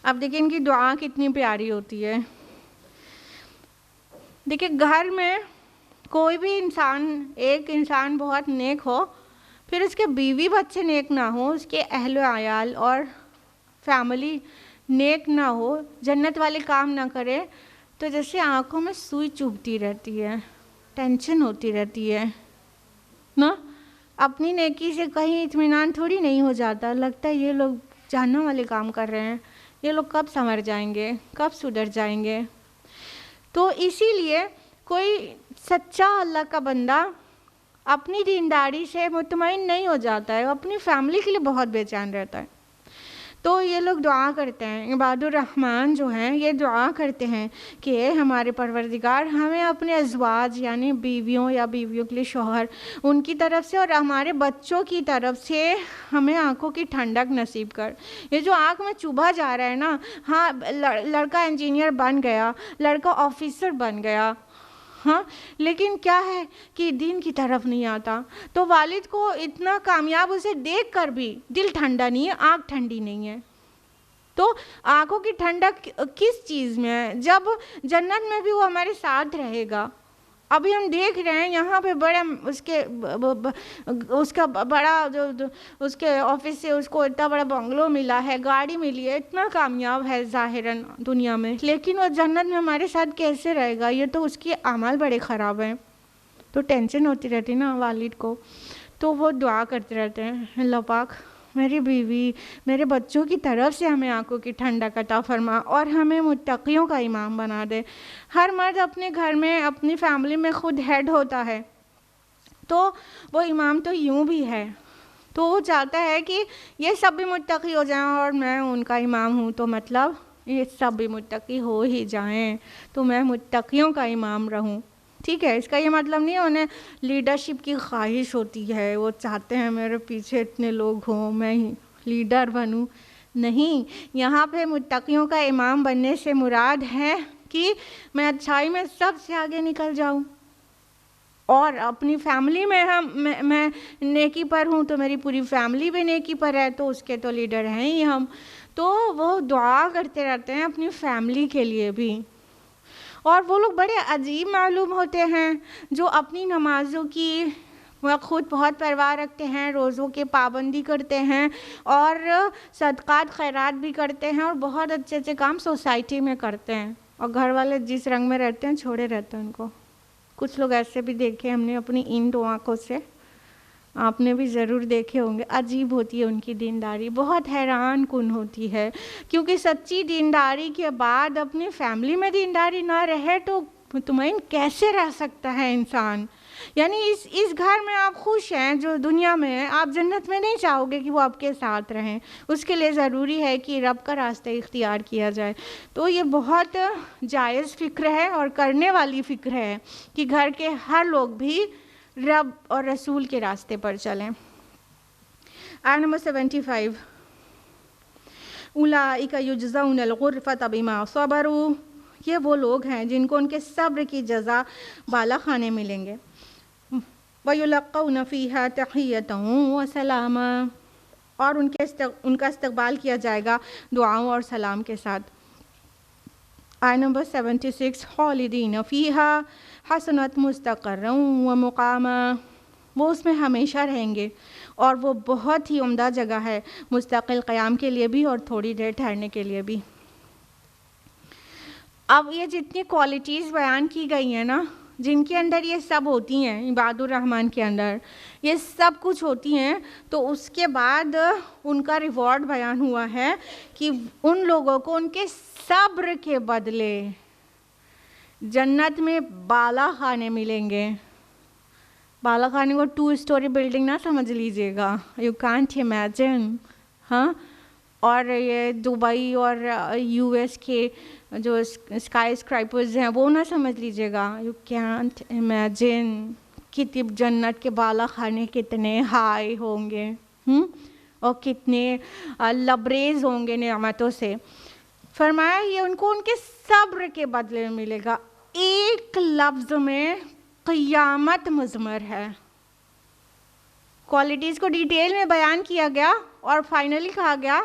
Speaker 2: اب دیکھیں ان کی دعا کتنی پیاری ہوتی ہے. دیکھیں گھر میں کوئی بھی انسان، ایک انسان بہت نیک ہو، پھر اس کے بیوی بچے نیک نہ ہو، اس کے اہل و عیال اور فیملی نیک نہ ہو، جنت والے کام نہ کرے، تو جیسے آنکھوں میں سوئی چبھتی رہتی ہے، ٹینشن ہوتی رہتی ہے نا. اپنی نیکی سے کہیں اطمینان تھوڑی نہیں ہو جاتا، لگتا ہے یہ لوگ جہنم والے کام کر رہے ہیں، یہ لوگ کب سنور جائیں گے، کب سدھر جائیں گے. تو اسی لیے کوئی سچا اللہ کا بندہ اپنی دینداری سے مطمئن نہیں ہو جاتا ہے، وہ اپنی فیملی کے لیے بہت بے چین رہتا ہے. تو یہ لوگ دعا کرتے ہیں، عباد الرحمن جو ہیں یہ دعا کرتے ہیں کہ اے ہمارے پروردگار، ہمیں اپنے ازواج یعنی بیویوں یا بیویوں کے لیے شوہر، ان کی طرف سے اور ہمارے بچوں کی طرف سے ہمیں آنکھوں کی ٹھنڈک نصیب کر. یہ جو آنکھ میں چبھا جا رہا ہے نا، ہاں لڑکا انجینئر بن گیا، لڑکا آفیسر بن گیا، ہاں لیکن کیا ہے کہ دین کی طرف نہیں آتا، تو والد کو اتنا کامیاب اسے دیکھ کر بھی دل ٹھنڈا نہیں ہے، آنکھ ٹھنڈی نہیں ہے. تو آنکھوں کی ٹھنڈک کس چیز میں ہے؟ جب جنت میں بھی وہ ہمارے ساتھ رہے گا. ابھی ہم دیکھ رہے ہیں یہاں پہ بڑا اس کا بڑا جو اس کے آفس سے اس کو اتنا بڑا بنگلو ملا ہے، گاڑی ملی ہے، اتنا کامیاب ہے ظاہراً دنیا میں، لیکن وہ جنت میں ہمارے ساتھ کیسے رہے گا؟ یہ تو اس کے اعمال بڑے خراب ہیں. تو ٹینشن ہوتی رہتی نا والد کو. تو وہ دعا کرتے رہتے ہیں، اللہ پاک میری بیوی میرے بچوں کی طرف سے ہمیں آنکھوں کی ٹھنڈک عطا فرما اور ہمیں متقیوں کا امام بنا دے. ہر مرد اپنے گھر میں اپنی فیملی میں خود ہیڈ ہوتا ہے، تو وہ امام تو یوں بھی ہے، تو وہ چاہتا ہے کہ یہ سب بھی متقی ہو جائیں اور میں ان کا امام ہوں، تو مطلب یہ سب بھی متقی ہو ہی جائیں تو میں متقیوں کا امام رہوں. ٹھیک ہے، اس کا یہ مطلب نہیں ہے انہیں لیڈرشپ کی خواہش ہوتی ہے، وہ چاہتے ہیں میرے پیچھے اتنے لوگ ہوں میں ہی لیڈر بنوں. نہیں، یہاں پہ متقیوں کا امام بننے سے مراد ہے کہ میں اچھائی میں سب سے آگے نکل جاؤں، اور اپنی فیملی میں میں نیکی پر ہوں تو میری پوری فیملی بھی نیکی پر ہے، تو اس کے تو لیڈر ہیں ہی ہم. تو وہ دعا کرتے رہتے ہیں اپنی فیملی کے لیے بھی. اور وہ لوگ بڑے عجیب معلوم ہوتے ہیں جو اپنی نمازوں کی وہ خود بہت پرواہ رکھتے ہیں، روزوں کی پابندی کرتے ہیں اور صدقات خیرات بھی کرتے ہیں اور بہت اچھے اچھے کام سوسائٹی میں کرتے ہیں، اور گھر والے جس رنگ میں رہتے ہیں چھوڑے رہتے ہیں ان کو. کچھ لوگ ایسے بھی دیکھے ہم نے اپنی ان دو آنکھوں سے، آپ نے بھی ضرور دیکھے ہوں گے. عجیب ہوتی ہے ان کی دینداری، بہت حیران کن ہوتی ہے، کیونکہ سچی دینداری کے بعد اپنی فیملی میں دینداری نہ رہے تو مطمئن کیسے رہ سکتا ہے انسان؟ یعنی اس گھر میں آپ خوش ہیں جو دنیا میں ہیں، آپ جنت میں نہیں چاہو گے کہ وہ آپ کے ساتھ رہیں. اس کے لیے ضروری ہے کہ رب کا راستہ اختیار کیا جائے. تو یہ بہت جائز فکر ہے اور کرنے والی فکر ہے کہ گھر کے ہر لوگ بھی رب اور رسول کے راستے پر چلیں. آیت نمبر 75 اولئک یجزون الغرفۃ بما صبروا، یہ وہ لوگ ہیں جن کو ان کے صبر کی جزا بالا خانے ملیں گے. وَيُلَقَّوْنَ فِيهَا تَحِيَّةً وَسَلَامًا، اور ان کا استقبال کیا جائے گا دعاؤں اور سلام کے ساتھ. آیت نمبر 76 خالدین فیہا حسنت مستقرا ومقاما، وہ اس میں ہمیشہ رہیں گے اور وہ بہت ہی عمدہ جگہ ہے مستقل قیام کے لیے بھی اور تھوڑی دیر ٹھہرنے کے لیے بھی. اب یہ جتنی کوالٹیز بیان کی گئی ہیں نا، جن کے اندر یہ سب ہوتی ہیں، عباد الرحمن کے اندر یہ سب کچھ ہوتی ہیں، تو اس کے بعد ان کا ریوارڈ بیان ہوا ہے کہ ان لوگوں کو ان کے صبر کے بدلے جنت میں بالا خانے ملیں گے. بالا خانے کو 2 اسٹوری بلڈنگ نہ سمجھ لیجیے گا، یو کانٹ امیجن. ہاں، اور یہ دبئی اور یو ایس کے جو اسکائی اسکرائپرز ہیں وہ نہ سمجھ لیجیے گا، یو کینٹ امیجن کہ جنت کے بالا خانے کتنے ہائی ہوں گے اور کتنے لبریز ہوں گے نعمتوں سے. فرمایا یہ ان کو ان کے صبر کے بدلے میں ملے گا. ایک لفظ میں قیامت مضمر ہے. کوالٹیز کو ڈیٹیل میں بیان کیا گیا اور فائنلی کہا گیا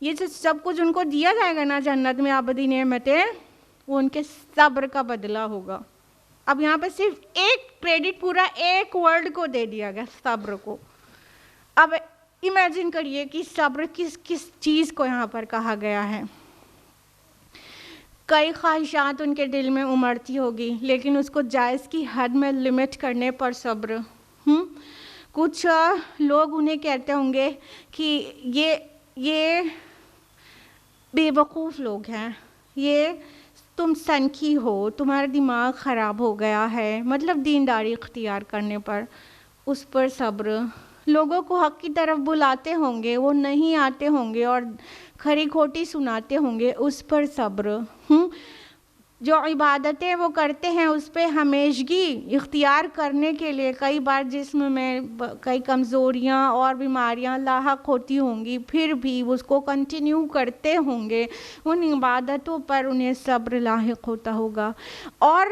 Speaker 2: یہ سب کچھ ان کو دیا جائے گا نا جنت میں ابدی نعمتیں، وہ ان کے صبر کا بدلہ ہوگا. اب یہاں پہ صرف ایک کریڈٹ پورا ایک ورڈ کو دے دیا گیا، صبر کو. اب امیجن کریے کہ صبر کس چیز کو یہاں پر کہا گیا ہے. کئی خواہشات ان کے دل میں امڑتی ہوگی لیکن اس کو جائز کی حد میں لمٹ کرنے پر صبر. کچھ لوگ انہیں کہتے ہوں گے کہ یہ بے وقوف لوگ ہیں، یہ تم سنکی ہو، تمہارا دماغ خراب ہو گیا ہے، مطلب دینداری اختیار کرنے پر. اس پر صبر. لوگوں کو حق کی طرف بلاتے ہوں گے، وہ نہیں آتے ہوں گے اور کھری کھوٹی سناتے ہوں گے، اس پر صبر. جو عبادتیں وہ کرتے ہیں اس پہ ہمیشگی اختیار کرنے کے لیے کئی بار جسم میں کئی کمزوریاں اور بیماریاں لاحق ہوتی ہوں گی، پھر بھی وہ اس کو کنٹینیو کرتے ہوں گے. ان عبادتوں پر انہیں صبر لاحق ہوتا ہوگا. اور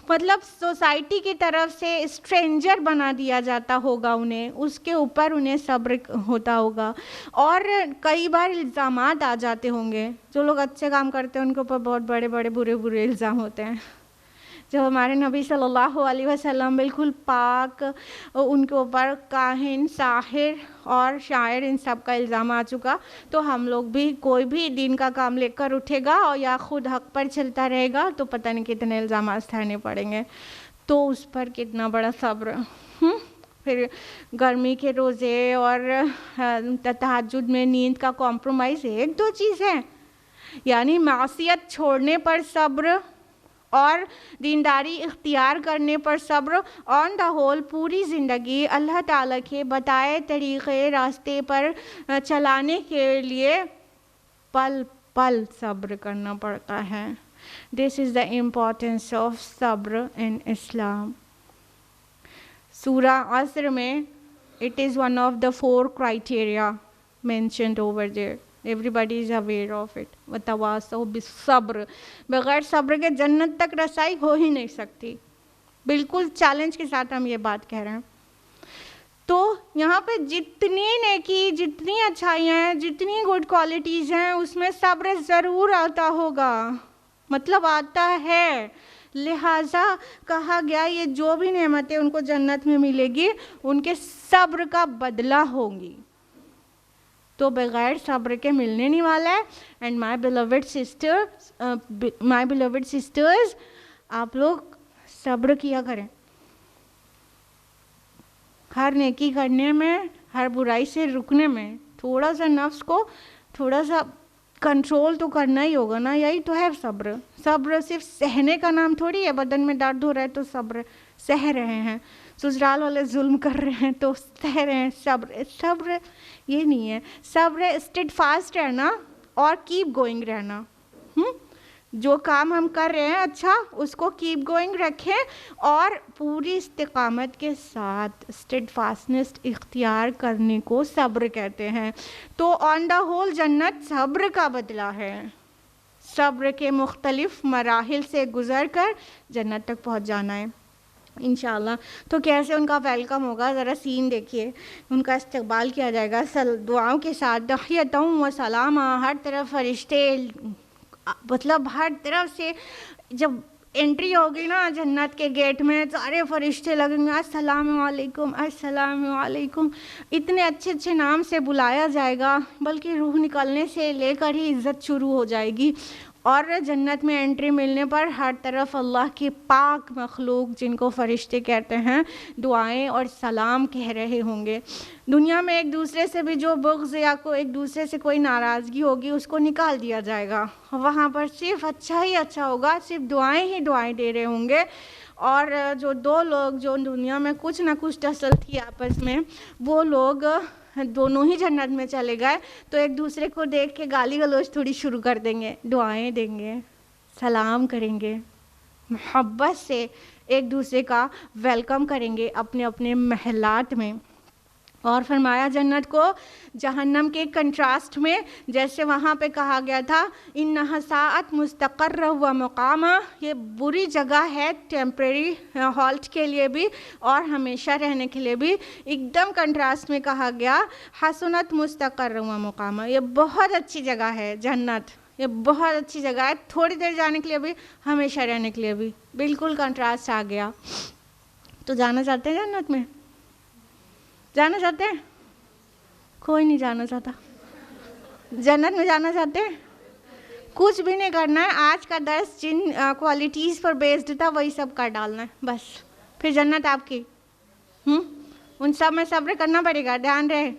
Speaker 2: مطلب سوسائٹی کی طرف سے اسٹرینجر بنا دیا جاتا ہوگا انہیں، اس کے اوپر انہیں صبر ہوتا ہوگا. اور کئی بار الزامات آ جاتے ہوں گے. جو لوگ اچھے کام کرتے ہیں ان کے اوپر بہت بڑے بڑے برے الزام ہوتے ہیں. جو ہمارے نبی صلی اللہ علیہ وسلم بالکل پاک، ان کے اوپر کاہن، ساحر اور شاعر ان سب کا الزام آ چکا. تو ہم لوگ بھی کوئی بھی دین کا کام لے کر اٹھے گا اور یا خود حق پر چلتا رہے گا تو پتہ نہیں کتنے الزامات سہنے پڑیں گے. تو اس پر کتنا بڑا صبر. پھر گرمی کے روزے اور تہجد میں نیند کا کمپرومائز 1-2 چیز ہے. یعنی معصیت چھوڑنے پر صبر اور دینداری اختیار کرنے پر صبر. آن دا ہول پوری زندگی اللہ تعالیٰ کے بتائے طریقے راستے پر چلانے کے لیے پل پل صبر کرنا پڑتا ہے. This is the importance of صبر in Islam. سورہ عصر میں it is one of the 4 criteria mentioned over there. Everybody is aware of it. وَتَوَاصَوْا بِالصَّبْرِ. بغیر صبر کے جنت تک رسائی ہو ہی نہیں سکتی. بالکل چیلنج کے ساتھ ہم یہ بات کہہ رہے ہیں. تو یہاں پہ جتنی نیکی، جتنی اچھائیاں ہیں، جتنی گڈ کوالٹیز ہیں، اس میں صبر ضرور آتا ہوگا. مطلب آتا ہے. لہٰذا کہا گیا یہ جو بھی نعمتیں ان کو جنت میں ملے گی ان کے صبر کا بدلہ ہوں گی، تو بغیر صبر کے ملنے نہیں والا ہے. اینڈ مائی بلیورڈ سسٹرز آپ لوگ صبر کیا کریں، ہر نیکی کرنے میں، ہر برائی سے رکنے میں تھوڑا سا نفس کو تھوڑا سا کنٹرول تو کرنا ہی ہوگا نا. یہی تو ہے صبر. صبر صرف سہنے کا نام تھوڑی ہے. بدن میں درد ہو رہا ہے تو صبر سہ رہے ہیں، سسرال والے ظلم کر رہے ہیں تو سہ رہے ہیں. صبر یہ نہیں ہے. صبر اسٹیڈ فاسٹ رہنا اور کیپ گوئنگ رہنا. جو کام ہم کر رہے ہیں اچھا اس کو کیپ گوئنگ رکھیں اور پوری استقامت کے ساتھ اسٹیڈ فاسٹنس اختیار کرنے کو صبر کہتے ہیں. تو آن دا ہول جنت صبر کا بدلہ ہے. صبر کے مختلف مراحل سے گزر کر جنت تک پہنچ جانا ہے انشاءاللہ. تو کیسے ان کا ویلکم ہوگا، ذرا سین دیکھیے. ان کا استقبال کیا جائے گا دعاؤں کے ساتھ، تحیۃ و سلام. ہر طرف فرشتے، مطلب ہر طرف سے جب انٹری ہوگی نا جنت کے گیٹ میں سارے فرشتے لگیں گے، السلام علیکم السلام علیکم. اتنے اچھے اچھے نام سے بلایا جائے گا، بلکہ روح نکلنے سے لے کر ہی عزت شروع ہو جائے گی. اور جنت میں انٹری ملنے پر ہر طرف اللہ کی پاک مخلوق جن کو فرشتے کہتے ہیں دعائیں اور سلام کہہ رہے ہوں گے. دنیا میں ایک دوسرے سے بھی جو بغض یا ایک دوسرے سے کوئی ناراضگی ہوگی اس کو نکال دیا جائے گا. وہاں پر صرف اچھا ہی اچھا ہوگا، صرف دعائیں ہی دعائیں دے رہے ہوں گے. اور جو دو لوگ جو دنیا میں کچھ نہ کچھ ٹسل تھی آپس میں، وہ لوگ دونوں ہی جنت میں چلے گئے تو ایک دوسرے کو دیکھ کے گالی گلوچ تھوڑی شروع کر دیں گے، دعائیں دیں گے، سلام کریں گے، محبت سے ایک دوسرے کا ویلکم کریں گے اپنے اپنے محلات میں. اور فرمایا جنت کو جہنم کے کنٹراسٹ میں، جیسے وہاں پہ کہا گیا تھا انہا ساعت مستقر و مقامہ، یہ بری جگہ ہے ٹیمپریری ہالٹ کے لیے بھی اور ہمیشہ رہنے کے لیے بھی. ایک دم کنٹراسٹ میں کہا گیا حسنت مستقر و مقامہ، یہ بہت اچھی جگہ ہے جنت، یہ بہت اچھی جگہ ہے تھوڑی دیر جانے کے لیے بھی، ہمیشہ رہنے کے لیے بھی. بالکل کنٹراسٹ آ گیا. تو جانا چاہتے ہیں جنت میں؟ جانا چاہتے ہیں؟ کوئی نہیں جانا چاہتا. جنت میں جانا چاہتے ہیں؟ کچھ بھی نہیں کرنا ہے. آج کا درس جن کوالٹیز پر بیسڈ تھا وہی سب کر ڈالنا ہے بس، پھر جنت آپ کی. ان سب میں صبر کرنا پڑے گا، دھیان رہے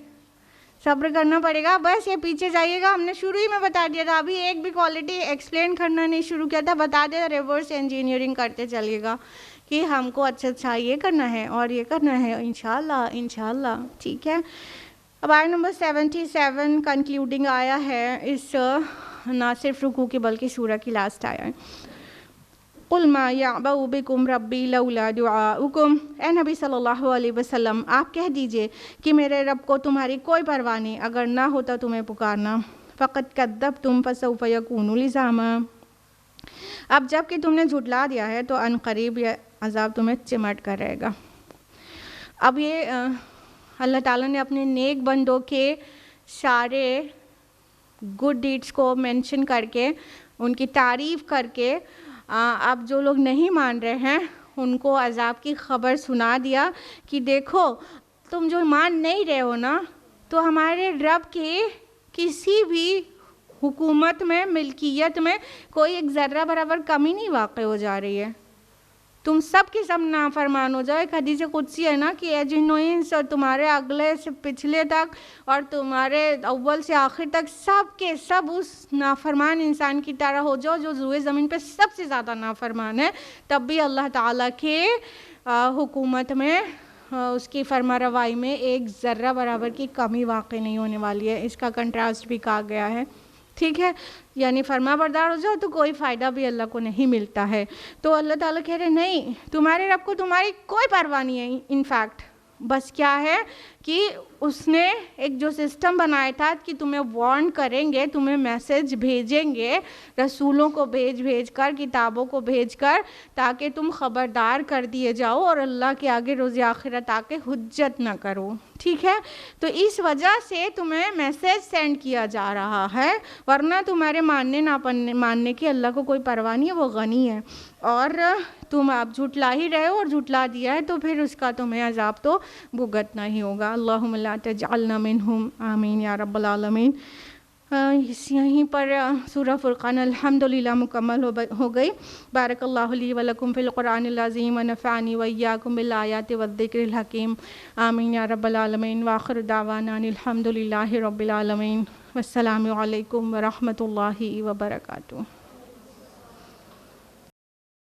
Speaker 2: صبر کرنا پڑے گا. بس یہ پیچھے جائیے گا، ہم نے شروع ہی میں بتا دیا تھا، ابھی ایک بھی کوالٹی ایکسپلین کرنا نہیں شروع کیا تھا، بتا دیا ریورس انجینئرنگ کرتے چلیے گا کہ ہم کو اچھا یہ کرنا ہے اور یہ کرنا ہے انشاءاللہ انشاءاللہ. ٹھیک ہے. اب آیت نمبر 77 کنکلیوڈنگ آیا ہے اس نہ صرف رکوع کی بلکہ سورہ کی لاسٹ آیا ہے. قُلْ مَا يَعْبَأُ بِكُمْ رَبِّي لَوْلَا دُعَاؤُكُمْ، اے نبی صلی اللہ علیہ وسلم آپ کہہ دیجئے کہ میرے رب کو تمہاری کوئی پرواہ نہیں اگر نہ ہوتا تمہیں پکارنا. فَقَدْ كَذَّبْتُمْ فَسَوْفَ يَكُونُ لِزَامًا، اب جب کہ تم نے جھٹلا دیا ہے تو ان قریب یہ عذاب تمہیں چمٹ کر رہے گا. اب یہ اللہ تعالیٰ نے اپنے نیک بندوں کے سارے گڈ ڈیڈس کو مینشن کر کے ان کی تعریف کر کے اب جو لوگ نہیں مان رہے ہیں ان کو عذاب کی خبر سنا دیا کہ دیکھو تم جو مان نہیں رہے ہو نا، تو ہمارے رب کے کسی بھی حکومت میں ملکیت میں کوئی ایک ذرہ برابر کمی نہیں واقع ہو جا رہی ہے. تم سب کے سب نافرمان ہو جاؤ. ایک حدیث قدسی ہے نا کہ اے جن و انس اور تمہارے اگلے سے پچھلے تک اور تمہارے اول سے آخر تک سب کے سب اس نافرمان انسان کی طرح ہو جاؤ جو روئے زمین پہ سب سے زیادہ نافرمان ہے، تب بھی اللہ تعالیٰ کے حکومت میں اس کی فرما روائی میں ایک ذرہ برابر کی کمی واقع نہیں ہونے والی ہے. اس کا کنٹراسٹ بھی کہا گیا ہے. ٹھیک ہے، یعنی فرما بردار ہو جاؤ تو کوئی فائدہ بھی اللہ کو نہیں ملتا ہے. تو اللہ تعالیٰ کہہ رہے نہیں، تمہارے رب کو تمہاری کوئی پرواہ نہیں ہے. انفیکٹ بس کیا ہے کہ اس نے ایک جو سسٹم بنایا تھا کہ تمہیں وارن کریں گے، تمہیں میسج بھیجیں گے رسولوں کو بھیج کر، کتابوں کو بھیج کر، تاکہ تم خبردار کر دیے جاؤ اور اللہ کے آگے روز آخرت آ کے حجت نہ کرو. ٹھیک ہے، تو اس وجہ سے تمہیں میسج سینڈ کیا جا رہا ہے، ورنہ تمہارے ماننے نہ ماننے کی اللہ کو کوئی پرواہ نہیں ہے، وہ غنی ہے. اور تم آپ جھٹلا ہی رہے ہو اور جھٹلا دیا ہے تو پھر اس کا تمہیں عذاب تو بھگتنا ہی ہوگا. اللہم لا تجعلنا منہم، آمین یا رب العالمین. یہیں پر سورہ فرقان الحمدللہ مکمل ہو گئی. بارک اللہ لی و لکم فی القرآن العظیم ونفعنی وایاکم بالآیات والذکر الحکیم، آمین یا رب العالمین. وآخر دعوانا ان الحمدللہ رب العالمین. والسلام علیکم ورحمۃ اللہ وبرکاتہ.